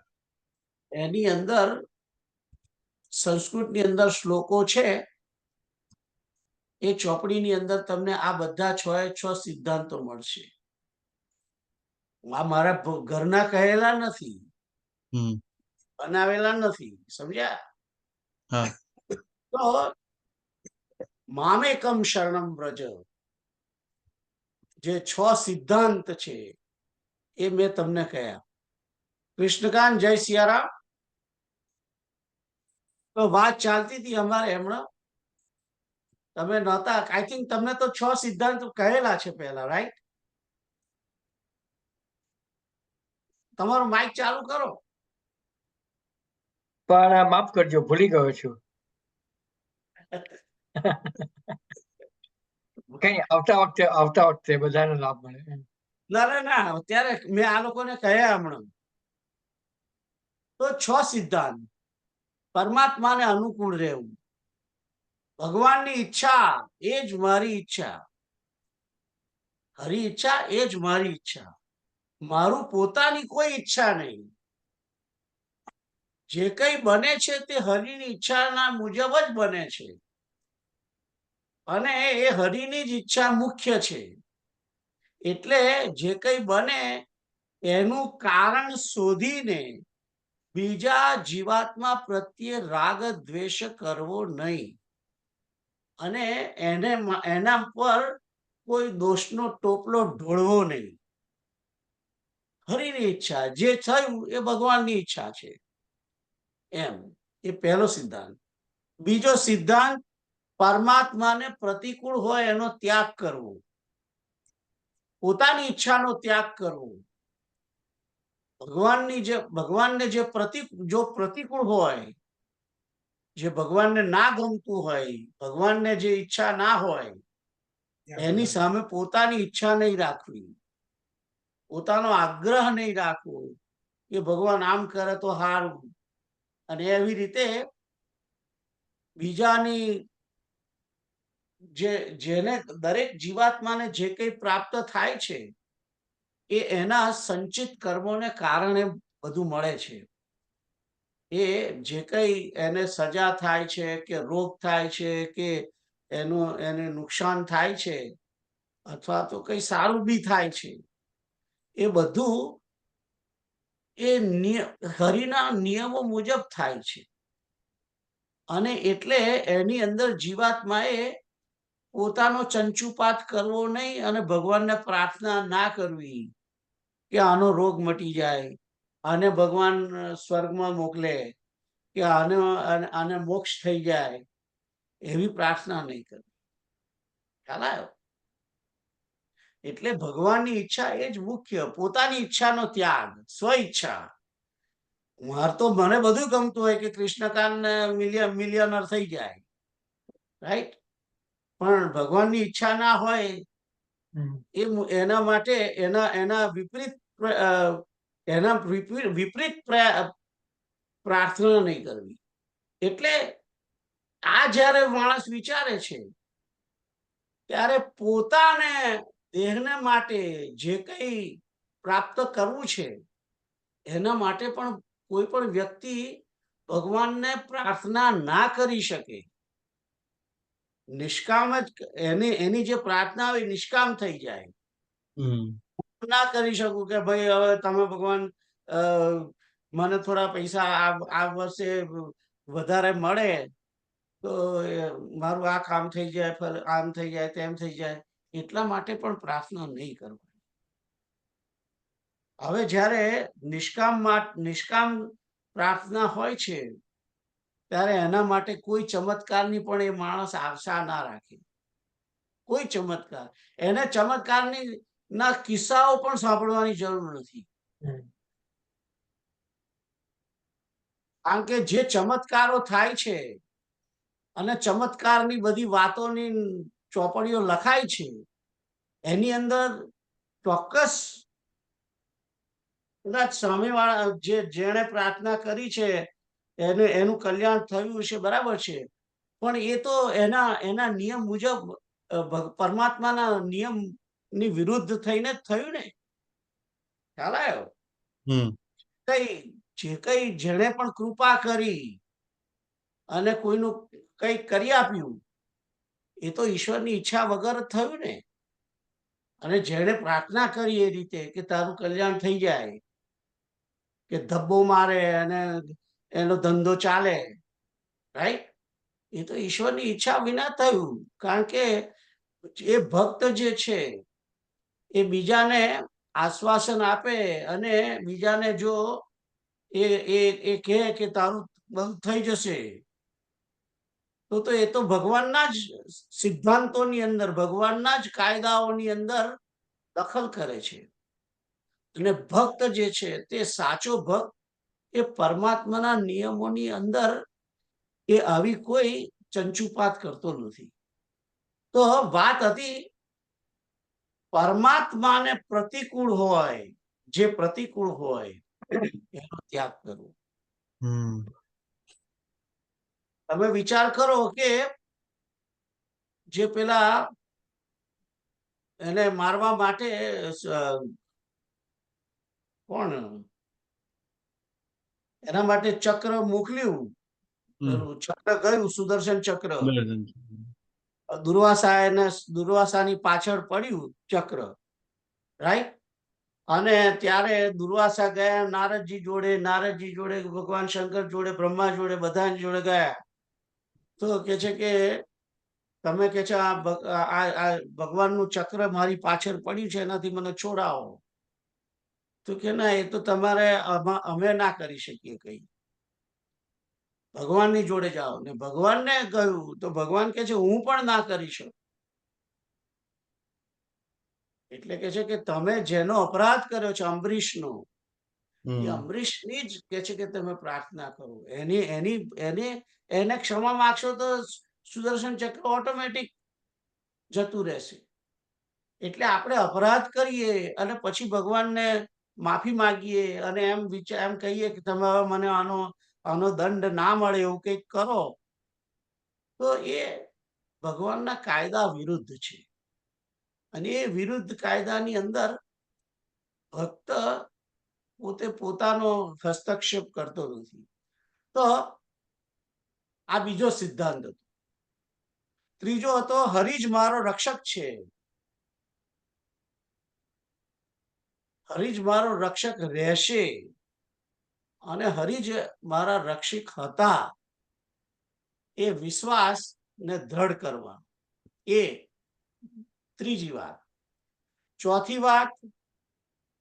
એની અંદર સંસ્કૃતની અંદર શ્લોકો છે. એ ચોપડીની અંદર તમને આ બધા 6 સિદ્ધાંતો મળશે. આ મારા ઘરના કહેલા નથી, બનાવેલા નથી, સમજ્યા? તો મામેકમ શરણમ વ્રજ, જે 6 સિદ્ધાંત છે એ મેં તમને કહ્યા. કૃષ્ણકાંત, જય સિયારામ. તો વાત ચાલતી હતી અમારે હમણાં, તમે નહોતા, આઈ થિંક તમને તો 6 સિદ્ધાંત કહેલા છે પહેલા, રાઈટ? તમારો માઇક ચાલુ કરો. પણ માફ કરજો, ભૂલી ગયો છું. કઈ આવતા વખતે બધાને લાભ મળે. ના, અત્યારે મેં આ લોકોને કહ્યા હમણાં. તો 6 સિદ્ધાંત. પરમાત્માને અનુકૂળ રહેવું, ભગવાનની ઈચ્છા એ જ મારી ઈચ્છા, હરી ઈચ્છા એ જ મારી ઈચ્છા, મારું પોતાની કોઈ ઈચ્છા નહીં. જે કઈ બને છે તે હરિની ઈચ્છાના મુજબ જ બને છે અને એ હરિની જ ઈચ્છા મુખ્ય છે. એટલે જે કઈ બને એનું કારણ શોધીને બીજા જીવાત્મા પ્રત્યે રાગ દ્વેષ કરવો નહીં અને એના પર કોઈ દોષનો ટોપલો ઢોળવો નહીં. હરિની ઈચ્છા, જે થયું એ ભગવાનની ઈચ્છા છે એમ. એ પહેલો સિદ્ધાંત. બીજો સિદ્ધાંત, પરમાત્માને પ્રતિકૂળ હોય એનો ત્યાગ કરવો, પોતાની ઈચ્છાનો ત્યાગ કરવો. ભગવાનને જે પ્રતિકૂળ હોય જે ભગવાનને ના ગમતું હોય, ભગવાનને જે ઈચ્છા ના હોય, એની સામે પોતાની ઈચ્છા નહીં રાખવી, પોતાનો આગ્રહ નહીં રાખવો કે ભગવાન આમ કરે તો સારું, અને એવી રીતે બીજાની જેને દરેક જીવાત્માને જે કંઈ પ્રાપ્ત થાય છે એ એના સંચિત કર્મોને કારણે બધું મળે છે. એ જે કંઈ એને સજા થાય છે કે રોગ થાય છે કે એને નુકસાન થાય છે અથવા તો કંઈ સારું બી થાય છે, એ બધું એ હરિના નિયમો મુજબ થાય છે. અને એટલે એની અંદર જીવાત્માએ પોતાનો ચંચુપાત કરવો નહીં અને ભગવાનને પ્રાર્થના ના કરવી કે આનો રોગ મટી જાય, આને ભગવાન સ્વર્ગમાં મોકલે કે આને મોક્ષ થઈ જાય, એવી પ્રાર્થના નહીં કરવી. ખ્યાલ આવ્યો? એટલે ભગવાનની ઈચ્છા એ જ મુખ્ય, પોતાની ઈચ્છાનો ત્યાગ, સ્વ ઈચ્છા. મને બધું ગમતું હોય કે કૃષ્ણકાંત મિલિયનર થઈ જાય, રાઈટ, પણ ભગવાનની ઈચ્છા ના હોય એના માટે એના વિપરીત પ્રાર્થના નહીં કરવી. એટલે આ જ્યારે માણસ વિચારે છે ત્યારે પોતાને દેહને માટે જે કંઈ પ્રાપ્ત કરવું છે એના માટે પણ કોઈ પણ વ્યક્તિ ભગવાનને પ્રાર્થના ના કરી શકે. નિષ્કામ જ એની જે પ્રાર્થના હોય નિષ્કામ થઈ જાય. ના કરી શકું કે ભાઈ હવે તમે ભગવાન મને થોડા પૈસા આ વર્ષે વધારે મળે તો મારું આ કામ થઈ જાય, આમ થઈ જાય, તેમ થઈ જાય, એટલા માટે પણ પ્રાર્થના નહીં કરવાની. હવે જ્યારે નિષ્કામ પ્રાર્થના હોય છે ત્યારે એના માટે કોઈ ચમત્કારની પણ એ માણસ આશા ના રાખે. કોઈ ચમત્કાર, એને ચમત્કારની ના કિસ્સાઓ પણ સાંભળવાની જરૂર નથી. કારણ કે જે ચમત્કારો થાય છે અને ચમત્કારની બધી વાતોની ચોપડીઓ લખાય છે એની અંદર ચોક્કસ કદાચ સામેવાળા જેણે પ્રાર્થના કરી છે એનું કલ્યાણ થયું છે, બરાબર છે, પણ એ તો એના નિયમ મુજબ પરમાત્માના નિયમની વિરુદ્ધ થઈને જ થયું ને. ખ્યાલ આવ્યો? જેણે પણ કૃપા કરી અને કોઈનું કંઈક કરી આપ્યું એ તો ઈશ્વરની ઈચ્છા વગર જ થયું ને. અને જેણે પ્રાર્થના કરી એ રીતે કે તારું કલ્યાણ થઈ જાય, કે ધબ્બો મારે અને એનો ધંધો ચાલે, રાઈટ, એ તો ઈશ્વરની ઈચ્છા વિના થયું. કારણ કે એ ભક્ત જે છે એ બીજાને આશ્વાસન આપે અને બીજાને જો એ કહે કે તારું બધું થઈ જશે તો એ તો ભગવાનના જ સિદ્ધાંતોની અંદર, ભગવાનના જ કાયદાઓની અંદર દખલ કરે છે. અને ભક્ત જે છે તે સાચો ભક્ત એ પરમાત્માના નિયમોની અંદર એ આવી કોઈ ચંચુપાત કરતો નથી. તો વાત હતી પરમાત્માને પ્રતિકૂળ હોય, જે પ્રતિકૂળ હોય એનો ત્યાગ કરવો. તમે વિચાર કરો કે જે પેલા એને મારવા માટે કોણ એના માટે ચક્ર મોકલ્યું, ચક્ર ગયું, સુદર્શન ચક્ર, દુર્વાસાની પાછળ પડ્યું ચક્ર, રાઈટ. અને ત્યારે દુર્વાસા ગયા નારદજી જોડે, ભગવાન શંકર જોડે, બ્રહ્મા જોડે, બધા જોડે ગયા. તો કે છે કે તમે કે છે આ ભગવાનનું ચક્ર મારી પાછળ પડ્યું છે, એનાથી મને છોડાવો. તો કે ના, એ તો તમારે અમે ના કરી શકીએ કઈ, ભગવાનની જોડે જાઓ. ને ભગવાનને કહ્યું તો ભગવાન કે છે હું પણ ના કરી શકું. એટલે કે છે કે તમે જેનો અપરાધ કર્યો છે, અંબરીશનો, હમ અંબરીશની જ કે છે કે તમે પ્રાર્થના કરો. એને ક્ષમા માગશો તો સુદર્શન ચક્ર ઓટોમેટિક જતું રહેશે. એટલે આપણે અપરાધ કરીએ અને પછી ભગવાનને માફી માંગીએ અને એમ કહીએ કે તમે હવે મને આનો દંડ ના મળે એવું કંઈક કરો, તો એ ભગવાનના કાયદા વિરુદ્ધ છે. અને એ વિરુદ્ધ કાયદાની અંદર ભક્ત પોતે પોતાનો હસ્તક્ષેપ કરતો નથી. તો આ બીજો સિદ્ધાંત હતો. ત્રીજો હતો હરિ જ મારો રક્ષક છે. હરિ જ મારો રક્ષક રહેશે અને હરિ જ મારા રક્ષક હતા. એ વિશ્વાસ ને દ્રઢ કરવા, એ ત્રીજી વાત. ચોથી વાત,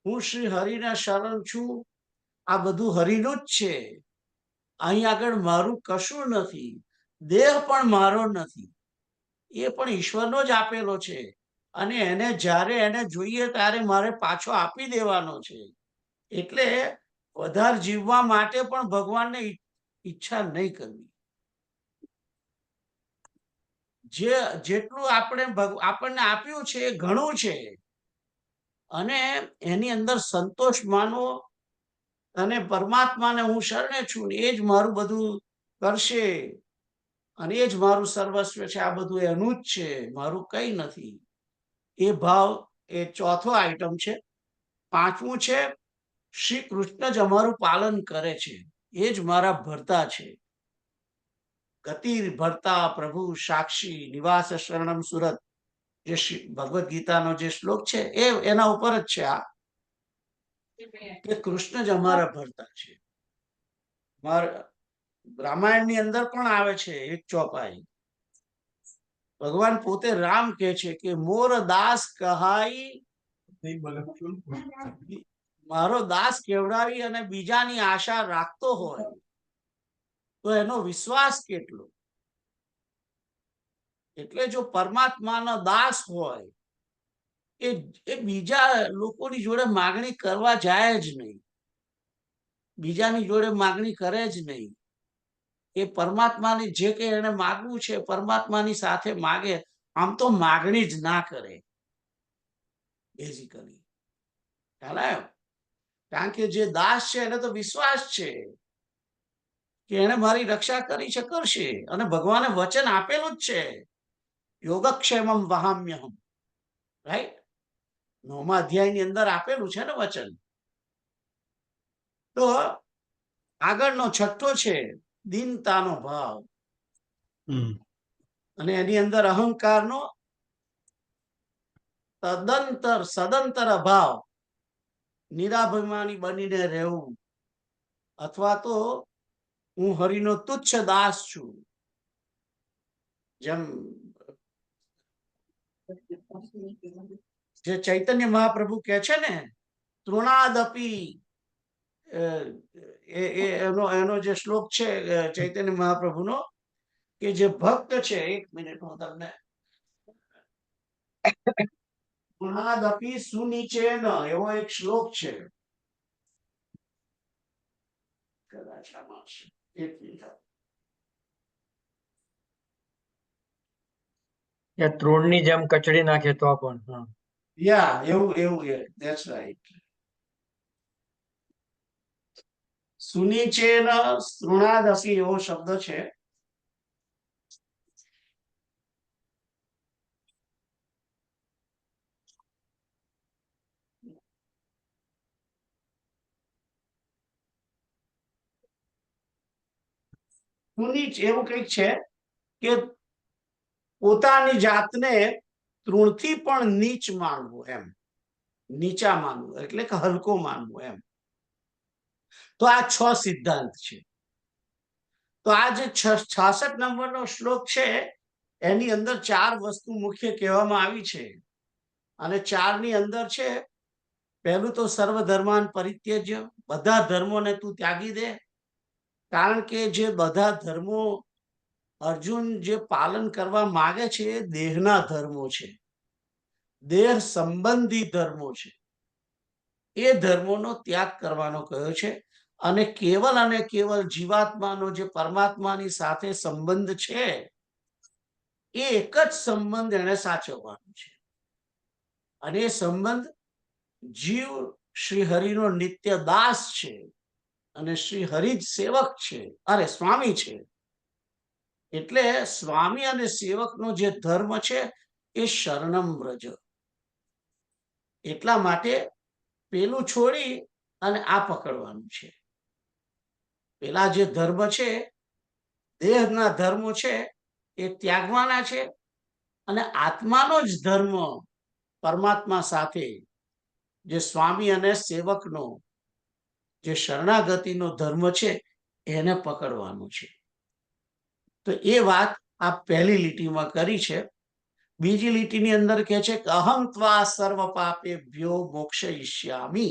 હું શ્રી હરિના શરણ છું. આ બધું હરિનું જ છે. અહીં આગળ મારું કશું નથી. દેહ પણ મારો નથી, એ પણ ઈશ્વરનો જ આપેલો છે. અને એને જ્યારે એને જોઈએ ત્યારે મારે પાછો આપી દેવાનો છે. એટલે વધારે જીવવા માટે પણ ભગવાનને ઈચ્છા નહીં કરવી. જેટલું આપણને આપ્યું છે એ ઘણું છે. અને એની અંદર સંતોષ માનવો અને પરમાત્માને હું શરણે છું, એ જ મારું બધું કરશે અને એ જ મારું સર્વસ્વ છે. આ બધું એનું જ છે, મારું કઈ નથી. એ ભાવ, એ ચોથો આઈટમ છે. પાંચમું છે, શ્રી કૃષ્ણ જ અમારું પાલન કરે છે, એ જ મારા ભરતા છે. ગતિ ભરતા પ્રભુ સાક્ષી નિવાસ શરણમ સુરત, જે ભગવદ્ ગીતાનો જે શ્લોક છે એ એના ઉપર જ છે. આ કે કૃષ્ણ જ અમારા ભરતા છે. રામાયણની અંદર પણ આવે છે એક ચોપાઈ. ભગવાન પોતે રામ કહે છે કે મોર દાસ કહાઈ, મારો દાસ કેવડાવી અને બીજાની આશા રાખતો હોય તો એનો વિશ્વાસ કેટલો. એટલે જો પરમાત્માનો દાસ હોય એ બીજા લોકોની જોડે માગણી કરવા જાય જ નહીં, બીજાની જોડે માગણી કરે જ નહીં. એ પરમાત્માની જે કે એને માગવું છે પરમાત્માની સાથે માગે. આમ તો માગણી જ ના કરે બેઝિકલી. ખ્યાલ આવ્યો? કારણ કે જે દાસ છે એને તો વિશ્વાસ છે કે એને મારી રક્ષા કરી છે, કરશે. અને ભગવાને વચન આપેલું જ છે, યોગક્ષેમમ વહામ્યહમ. રાઈટ? 9મા અધ્યાયની અંદર આપેલું છે ને વચન. તો આગળનો છઠ્ઠો છે દીનતાનો ભાવ. અને એની અંદર અહંકારનો સદંતર અભાવ. નિરાભિમાની બનીને રહેવું, અથવા તો હું હરિનો તુચ્છ દાસ છું. જેમ જે ચૈતન્ય મહાપ્રભુ કહે છે ને, તૃણાદપી, એનો જે શ્લોક છે ચૈતન્ય મહાપ્રભુનો, કે જે ભક્ત છે, એક મિનિટ હું તમને, તૃણાદપી સુનિચેન, એવો એક શ્લોક છે. કદાચ આમાં છે. એક મિનિટ. તૃણની જેમ કચડી નાખે તો પણ. હા. યા એવું ધેટ્સ રાઈટ. સુનિચેન તૃણાદપી એવો શબ્દ છે. સુનીચ એવું કંઈક છે કે પોતાની જાતને તૃણથી પણ નીચ માનવું, એમ નીચા માનવું એટલે કે હલકો માનવું એમ. તો આ 6 સિદ્ધાંત છે. તો આ જે 66 નંબરનો શ્લોક છે એની અંદર 4 વસ્તુ મુખ્ય કહેવામાં આવી છે. અને 4 ની અંદર છે, પહેલું તો સર્વ ધર્માન પરિત્યજ્ય, બધા ધર્મોને તું ત્યાગી દે. કારણ કે જે બધા ધર્મો અર્જુન જે પાલન કરવા માંગે છે એ દેહના ધર્મો છે, દેહ સંબંધી ધર્મો છે. એ ધર્મોનો ત્યાગ કરવાનો કહ્યો છે અને કેવલ જીવાત્માનો જે પરમાત્માની સાથે સંબંધ છે એ એક જ સંબંધ એને સાચવવાનો છે અને એ સંબંધ જીવ શ્રી હરિનો નિત્ય દાસ છે અને શ્રી હરિ જ સેવક છે, અરે સ્વામી છે. એટલે સ્વામી અને સેવકનો જે ધર્મ છે એ શરણમ વ્રજ. એટલા માટે પેલું છોડી અને આ પકડવાનું છે. પેલા જે ધર્મ છે, દેહના ધર્મો છે, એ ત્યાગવાના છે અને આત્માનો જ ધર્મ પરમાત્મા સાથે જે સ્વામી અને સેવકનો જે શરણાગતિનો ધર્મ છે એને પકડવાનું છે. તો એ વાત આ પહેલી લીટીમાં કરી છે. બીજી લીટીની અંદર કહે છે કે અહં ત્વા સર્વ પાપેભ્યો મોક્ષયિષ્યામિ.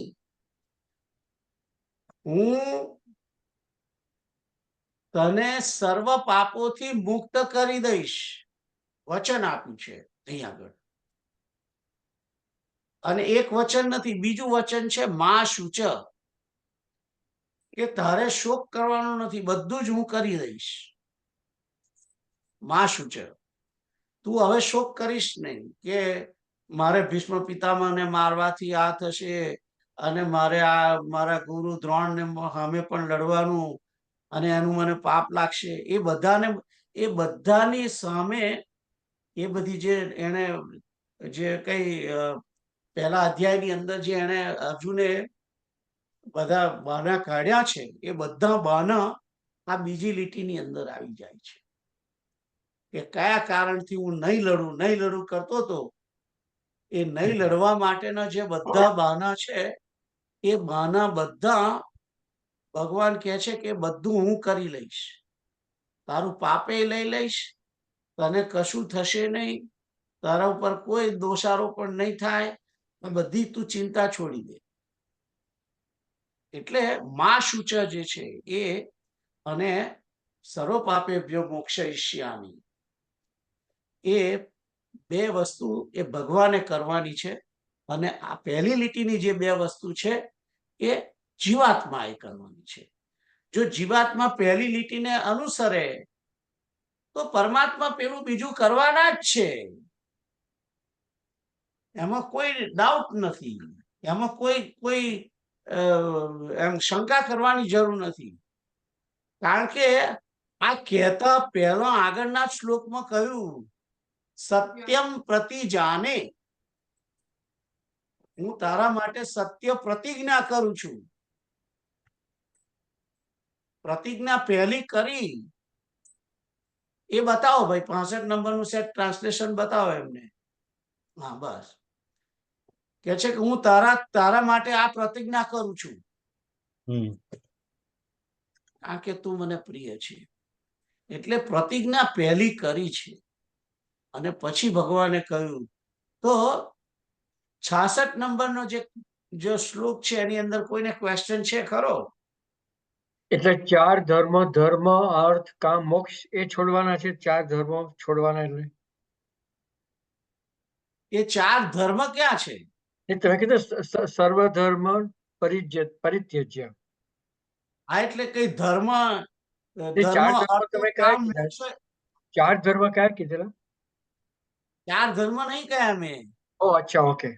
હું તને સર્વ પાપોથી મુક્ત કરી દઈશ, વચન આપ્યું છે અહીં આગળ. અને એક વચન નથી, બીજું વચન છે મા શુચ, કે તારે શોક કરવાનો નથી, બધું જ હું કરી દઈશ. મા શુચ, તું હવે શોક કરીશ નહીં કે મારે ભીષ્મ પિતામહને મારવાથી આ થશે અને મારે આ મારા ગુરુ દ્રોણને સામે પણ લડવાનું અને એનું મને પાપ લાગશે. એ બધાની સામે એ બધી જે એને જે કઈ પહેલા અધ્યાયની અંદર જે એને અર્જુને બધા બહાના કાઢ્યા છે એ બધા બહાના આ બીજી લીટીની અંદર આવી જાય છે કે કયા કારણથી હું નહીં લડું કરતો હતો. એ નહીં લડવા માટેના જે બધા બહાના છે એ બહાના બધા ભગવાન કહે છે કે બધું હું કરી લઈશ, તારું પાપે લઈ લઈશ, તને કશું થશે નહીં, તારા ઉપર કોઈ દોષારોપણ નહીં થાય, બધી તું ચિંતા છોડી દે. એટલે મા શુચ જે છે એ અને સર્વ પાપેભ્યો મોક્ષયિષ્યામિ, એ બે વસ્તુ એ ભગવાને કરવાની છે. અને આ પહેલી લીટીની જે બે વસ્તુ છે એ જીવાત્મા એ કરવાની છે. જો જીવાત્મા પહેલી લીટીને અનુસરે તો પરમાત્મા પેલું બીજું કરવાના જ છે, એમાં કોઈ ડાઉટ નથી, એમાં કોઈ એમ શંકા કરવાની જરૂર નથી. કારણ કે આ કહેતા પહેલા આગળના શ્લોકમાં કહ્યું સત્યમ પ્રતિ જાને, હું તારા માટે સત્ય પ્રતિજ્ઞા કરું છું. પ્રતિજ્ઞા પહેલી કરી એ બતાવો ભાઈ, 65 નંબરનું સેટ ટ્રાન્સલેશન બતાવો એમને. હા બસ, કે છે કે હું તારા માટે આ પ્રતિજ્ઞા કરું છું કારણ કે તું મને પ્રિય છે. એટલે પ્રતિજ્ઞા પહેલી કરી છે અને પછી ભગવાને કહ્યું. તો 66 નંબરનો જે શ્લોક છે એની અંદર કોઈને ક્વેશ્ચન છે ખરો? એટલે ચાર ધર્મ, ધર્મ અર્થ કામ મોક્ષ એ છોડવાના છે, ચાર ધર્મો છોડવાના. એટલે એ ચાર ધર્મ ક્યાં છે? એ તમે કીધું સર્વ ધર્મ પરિત્યજ્ય. આ એટલે કઈ ધર્મ એ ચાર ધર્મ અર્થ, તમે કામ, કયા કીધા? મોક્ષ? ચાર ધર્મ કયા કીધેલા? ચાર ધર્મ નહીં કયા મેં. ઓ અચ્છા, ઓકે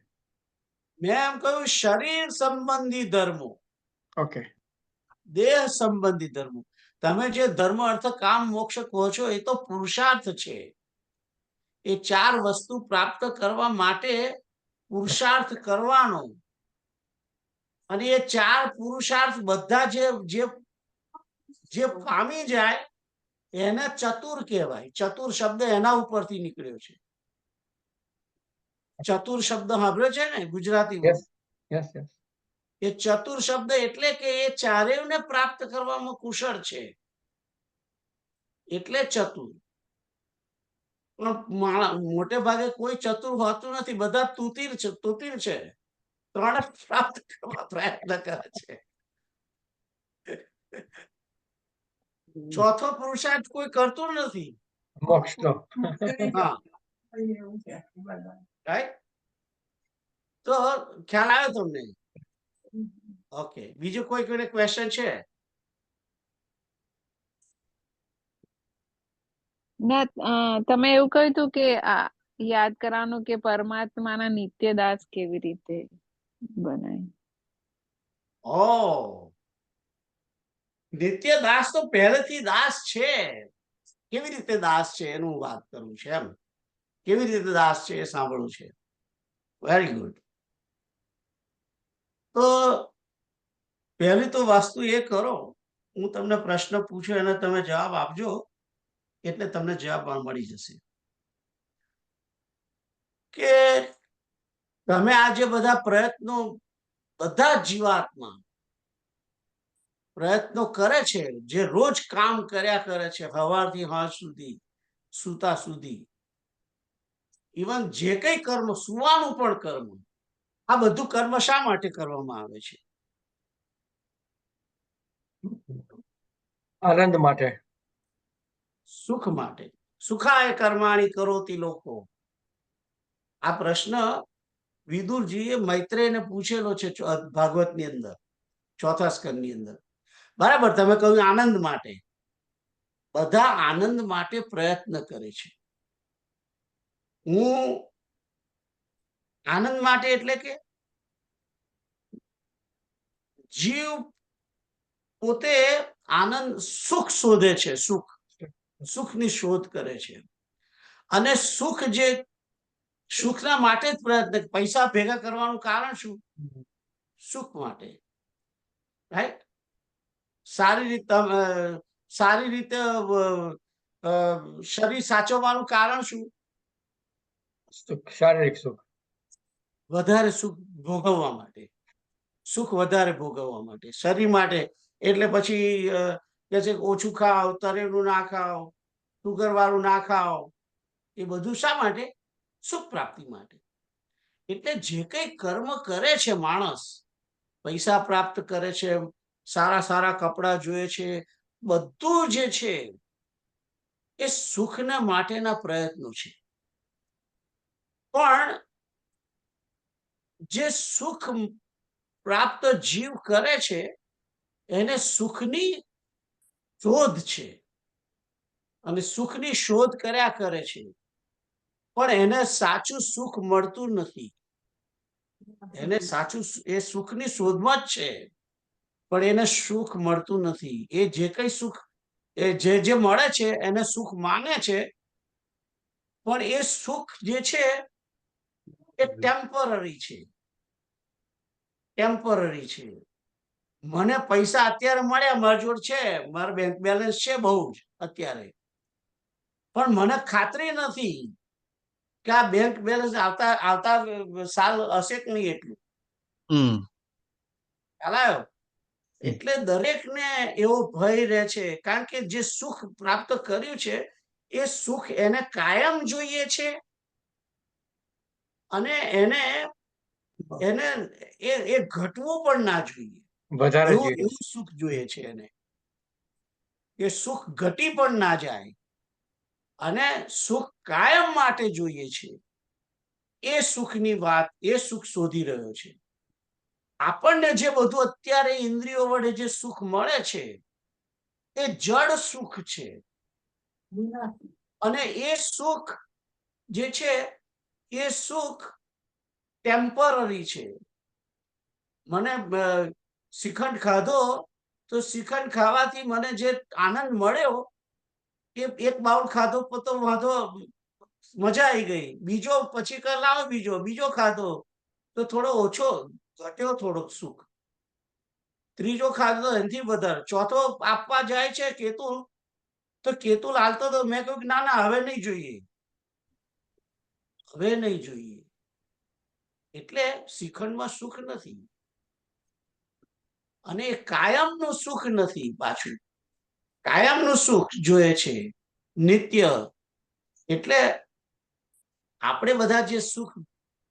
મેં એમ કહ્યું શરીર સંબંધી ધર્મો, ઓકે. દેહ સંબંધી ધર્મો. તમે જે ધર્મ અર્થ કામ મોક્ષ કહો છો એ તો પુરુષાર્થ છે. એ ચાર વસ્તુ પ્રાપ્ત કરવા માટે પુરુષાર્થ કરવાનો. અને એ ચાર પુરુષાર્થ બધા જે પામી જાય એને ચતુર કહેવાય. ચતુર શબ્દ એના ઉપરથી નીકળ્યો છે. ચતુર શબ્દ સાંભળ્યો છે ને ગુજરાતીમાં? Yes yes. એ ચતુર શબ્દ એટલે કે એ ચારેયને પ્રાપ્ત કરવામાં કુશળ છે એટલે ચતુર. પણ મોટે ભાગે કોઈ ચતુર હોતું નથી, બધા તુતીર છે. ત્રણ પ્રાપ્ત કરવા પ્રયત્ન કરે છે. ચોથો પુરુષાર્થ કોઈ કરતું નથી. મોક્ષ તો હા, રાઈટ. તો ખ્યાલ આવ્યો તમને? ઓકે, બીજું કોઈ કોઈને ક્વેશ્ચન છે? ના તમે એવું કહ્યું હતું કે આ યાદ કરવાનું કે પરમાત્માના નિત્ય દાસ કેવી રીતે બનાય. ઓ, નિત્ય દાસ તો પહેલેથી દાસ છે. કેવી રીતે દાસ છે એનું વાત કરવું છે એમ. કેવી રીતે દાસ છે એ સાંભળવું છે. Very good. તો પહેલી તો વસ્તુ એ કરો, હું તમને પ્રશ્ન પૂછું અને તમે જવાબ આપજો, એટલે તમને જવાબ મળી જશે કે તમે આ જે બધા પ્રયત્નો, બધા જીવાત્મા પ્રયત્નો કરે છે, જે રોજ કામ કર્યા કરે છે સવારથી સાંજ સુધી, સૂતા સુધી, ઇવન જે કઈ કર્મ, સુવાનું પણ કર્મ, આ બધું કર્મ શા માટે કરવામાં આવે છે? આનંદ માટે. સુખ માટે. સુખાય કર્માણી કરોતિ લોકો. આ પ્રશ્ન વિદુરજીએ મૈત્રેયને પૂછેલો છે ભાગવતની અંદર, ચોથા સ્કંદની અંદર. બરાબર, તમે કહ્યું આનંદ માટે. બધા આનંદ માટે પ્રયત્ન કરે છે. હું આનંદ માટે એટલે કે જીવ પોતે આનંદ, સુખ શોધે છે, સુખની શોધ કરે છે. અને સુખના માટે જ પ્રયત્ન. પૈસા ભેગા કરવાનું કારણ શું? સુખ માટે. રાઈટ? સારી રીતે શરીર સાચવવાનું કારણ શું? સુખ, શારીરિક સુખ. વધારે સુખ ભોગવવા માટે, સુખ વધારે ભોગવવા માટે, શરીર માટે. એટલે પછી કે છે ઓછું ખાઓ, તળેલું ના ખાઓ, સુગર વાળું ના ખાઓ. એ બધું શા માટે? સુખ પ્રાપ્તિ માટે. એટલે જે કઈ કર્મ કરે છે માણસ, પૈસા પ્રાપ્ત કરે છે, સારા કપડા જોઈએ છે, બધું જે છે એ સુખના માટેના પ્રયત્નો છે. પણ જે સુખ પ્રાપ્ત જીવ કરે છે એને સુખની શોધ છે, અને સુખની શોધ કર્યા કરે છે, પણ એને સાચું સુખ મળતું નથી. એને સાચું, એ સુખની શોધમાં જ છે, પણ એને સુખ મળતું નથી. એ જે કઈ સુખ, એ જે મળે છે એને સુખ માને છે, પણ એ સુખ જે છે એ ટેમ્પરરી છે. ટેમ્પરરી છે. મને પૈસા અત્યારે મળ્યા, મારી જોડ છે, મારા બેંક બેલેન્સ છે બહુ જ અત્યારે, પણ મને ખાતરી નથી કે આ બેંક બેલેન્સ આવતા સાલ હશે કે નહીં એટલું. ખ્યાલ આવ્યો? એટલે દરેકને એવો ભય રહે છે, કારણ કે જે સુખ પ્રાપ્ત કર્યું છે એ સુખ એને કાયમ જોઈએ છે, અને એને એ ઘટવું પણ ના જોઈએ. વધારે એવું સુખ જોઈએ છે એને, કે સુખ ઘટી પણ ના જાય, અને સુખ કાયમ માટે જોઈએ છે. એ સુખની વાત, એ સુખ શોધી રહ્યો છે. આપણને જે બધું અત્યારે ઇન્દ્રિયો વડે જે સુખ મળે છે એ જડ સુખ છે, અને એ સુખ જે છે એ સુખ ટેમ્પરરી છે. મને શ્રીખંડ ખાધો, તો શ્રીખંડ ખાવાથી મને જે આનંદ મળ્યો, એ એક બાઉલ ખાધો તો વાંધો, મજા આવી ગઈ. બીજો પછી લાવો, બીજો ખાધો તો થોડો ઓછો ઘટ્યો, થોડો સુખ. ત્રીજો ખાધો એનાથી વધારે, ચોથો આપવા જાય છે કેતુલ, તો કેતુલ હાલતો તો મેં કહ્યું ના હવે નહીં જોઈએ, હવે નહીં જોઈએ. એટલે શ્રીખંડમાં સુખ નથી, અને એ કાયમનું સુખ નથી. પાછું કાયમનું સુખ જોઈએ છે, નિત્ય. એટલે આપણે બધા જે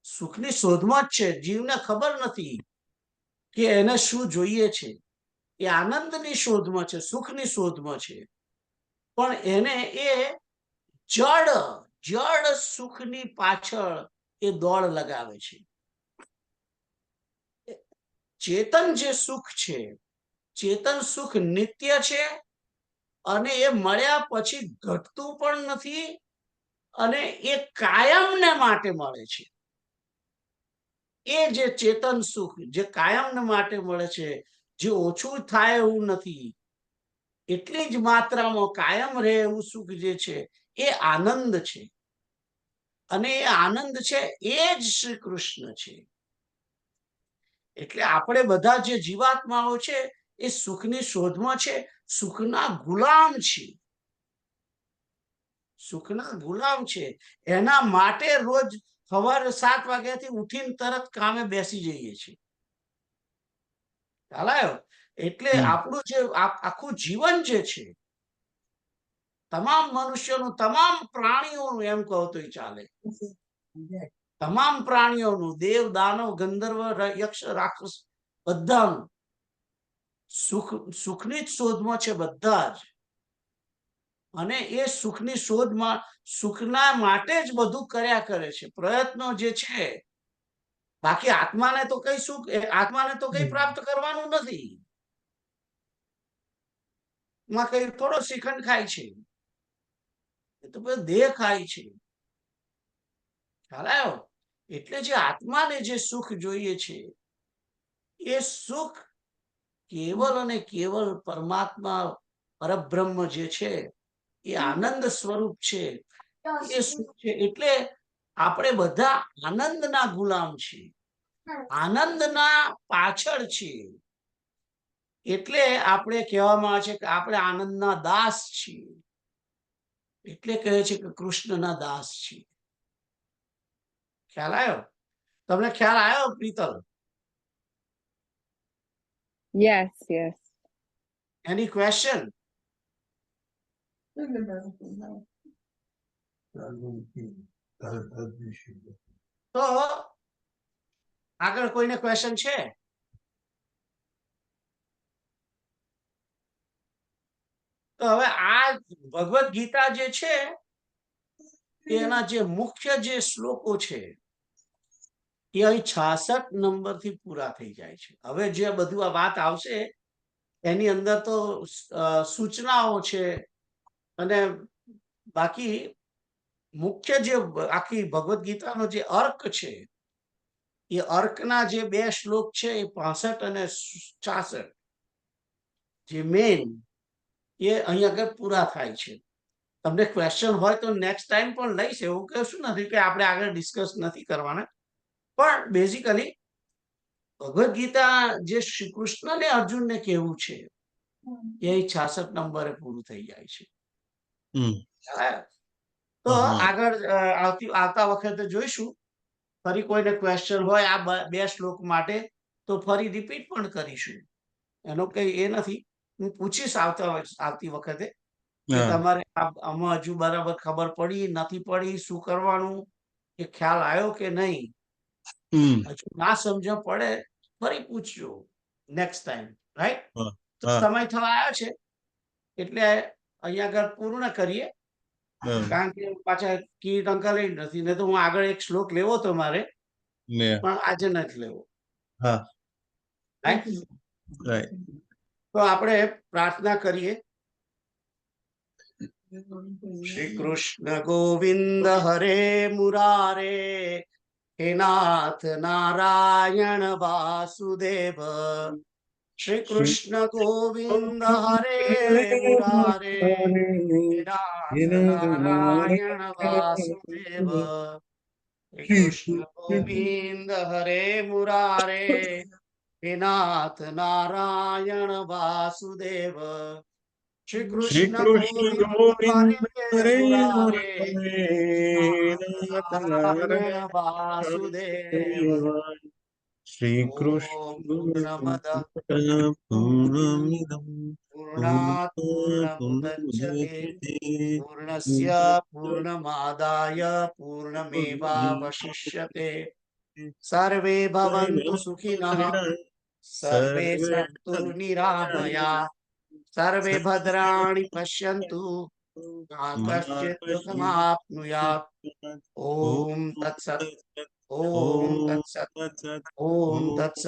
સુખની શોધમાં જ છે, જીવને ખબર નથી કે એને શું જોઈએ છે. એ આનંદની શોધમાં છે, સુખની શોધમાં છે, પણ એને એ જડ સુખની પાછળ એ દોડ લગાવે છે. ચેતન જે સુખ છે, ચેતન સુખ નિત્ય છે અને એ મળ્યા પછી ઘટતું પણ નથી અને એ કાયમને માટે મળે છે. એ જે ચેતન સુખ જે કાયમને માટે મળે છે, જે ઓછું થાય એવું નથી, એટલી જ માત્રામાં કાયમ રહે એવું સુખ જે છે એ આનંદ છે. અને એ આનંદ છે એ જ શ્રી કૃષ્ણ છે. એટલે આપણે બધા જે જીવાત્માઓ છે એ સુખની શોધમાં છે, સુખના ગુલામ છે. સુખના ગુલામ છે. એના માટે રોજ સવારે 7 વાગ્યાથી ઉઠીને તરત કામે બેસી જઈએ છીએ. ખ્યાલ આવ્યો? એટલે આપણું જે આખું જીવન જે છે, તમામ મનુષ્યોનું, તમામ પ્રાણીઓનું, એમ કહો તોય ચાલે, તમામ પ્રાણીઓનું, દેવ દાનવ ગંધર્વ યક્ષ રાક્ષસ બધાનું સુખની જ શોધમાં છે બધા જ. અને એ સુખની શોધમાં સુખના માટે જ બધું કર્યા કરે છે, પ્રયત્નો જે છે. બાકી આત્માને તો કઈ સુખ, આત્માને તો કઈ પ્રાપ્ત કરવાનું નથી. માં કઈ થોડો શ્રીખંડ ખાય છે, એ તો બધું દેહ ખાય છે. ખ્યાલ આવ્યો? એટલે જે આત્માને જે સુખ જોઈએ છે એ સુખ કેવલ અને કેવલ પરમાત્મા પરબ્રહ્મ જે છે એ આનંદ સ્વરૂપ છે, એ સુખ છે. એટલે આપણે બધા આનંદના ગુલામ છીએ, આનંદના પાછળ છીએ. એટલે આપણે કહેવામાં આવે છે કે આપણે આનંદના દાસ છીએ. એટલે કહે છે કે કૃષ્ણના દાસ છીએ. ખ્યાલ આવ્યો? તમને ખ્યાલ આવ્યો પ્રીતલ? Yes, yes. Any question? તો આગળ કોઈને ક્વેશ્ચન છે? તો હવે આ ભગવદ ગીતા જે છે એના જે મુખ્ય જે શ્લોકો છે એ અહીં 66 નંબરથી પૂરા થઈ જાય છે. હવે જે બધું આ વાત આવશે એની અંદર તો સૂચનાઓ છે, અને બાકી મુખ્ય જે આખી ભગવદ ગીતાનો જે અર્ક છે એ અર્કના જે 2 શ્લોક છે એ 65 અને 66 જે મેઇન એ અહીં આગળ પૂરા થાય છે. તમને ક્વેશ્ચન હોય તો નેક્સ્ટ ટાઈમ પણ લઈશ, એવું કશું નથી કે આપણે આગળ ડિસ્કસ નથી કરવાના. પણ બેઝિકલી ભગવદ ગીતા જે શ્રી કૃષ્ણને અર્જુનને કેવું છે એ 66 નંબરે પૂરું થઈ જાય છે. તો આગળ આવતા વખતે જોઈશું. ફરી કોઈને ક્વેશ્ચન હોય આ 2 શ્લોક માટે તો ફરી રિપીટ પણ કરીશું. એનો કઈ એ નથી, હું પૂછીશ આવતી વખતે કે તમારે આમાં હજુ બરાબર ખબર પડી નથી પડી, શું કરવાનું, એ ખ્યાલ આવ્યો કે નહીં. હજુ ના સમજ પડે ફરી પૂછજો નેક્સ્ટ ટાઈમ. રાઈટ? તો સમય થવા આવ્યો છે એટલે અહીંયા આગળ પૂર્ણ કરીએ. કારણ કે પાછા કીટ અંકલ નથી, ને તો હું આગળ એક શ્લોક લેવો તો મારે, પણ આજે નથી લેવો. તો આપણે પ્રાર્થના કરીએ. શ્રી કૃષ્ણ ગોવિંદ હરે મુરારે, હે નાથ નારાયણ વાસુદેવ. શ્રી કૃષ્ણ ગોવિંદ હરે મુરારે, હે નાથ નારાયણ વાસુદેવ. શ્રી કૃષ્ણ ગોવિંદ હરે મુરારે, હે નાથ નારાયણ વાસુદેવ. શ્રી કૃષ્ણ ગોવિંદ હરે મુરારે, નારાયણ વાસુદેવ. શ્રી ઓમ કૃષ્ણ પૂર્ણમદઃ પૂર્ણાત પૂર્ણમુદચ્યતે પૂર્ણસ્ય પૂર્ણમાદાય પૂર્ણમેવાવશિષ્યતે. સર્વે ભવन्तુ સુખિનઃ, સર્વે સन्तુ નિરામયા, સર્વે ભદ્રાણિ પશ્યन्तુ મા કશ્ચિत् દુઃખમાપ્નુયાत्. ઓમ તત્સત. ઓમ તત્સત. ઓમ તત્સત.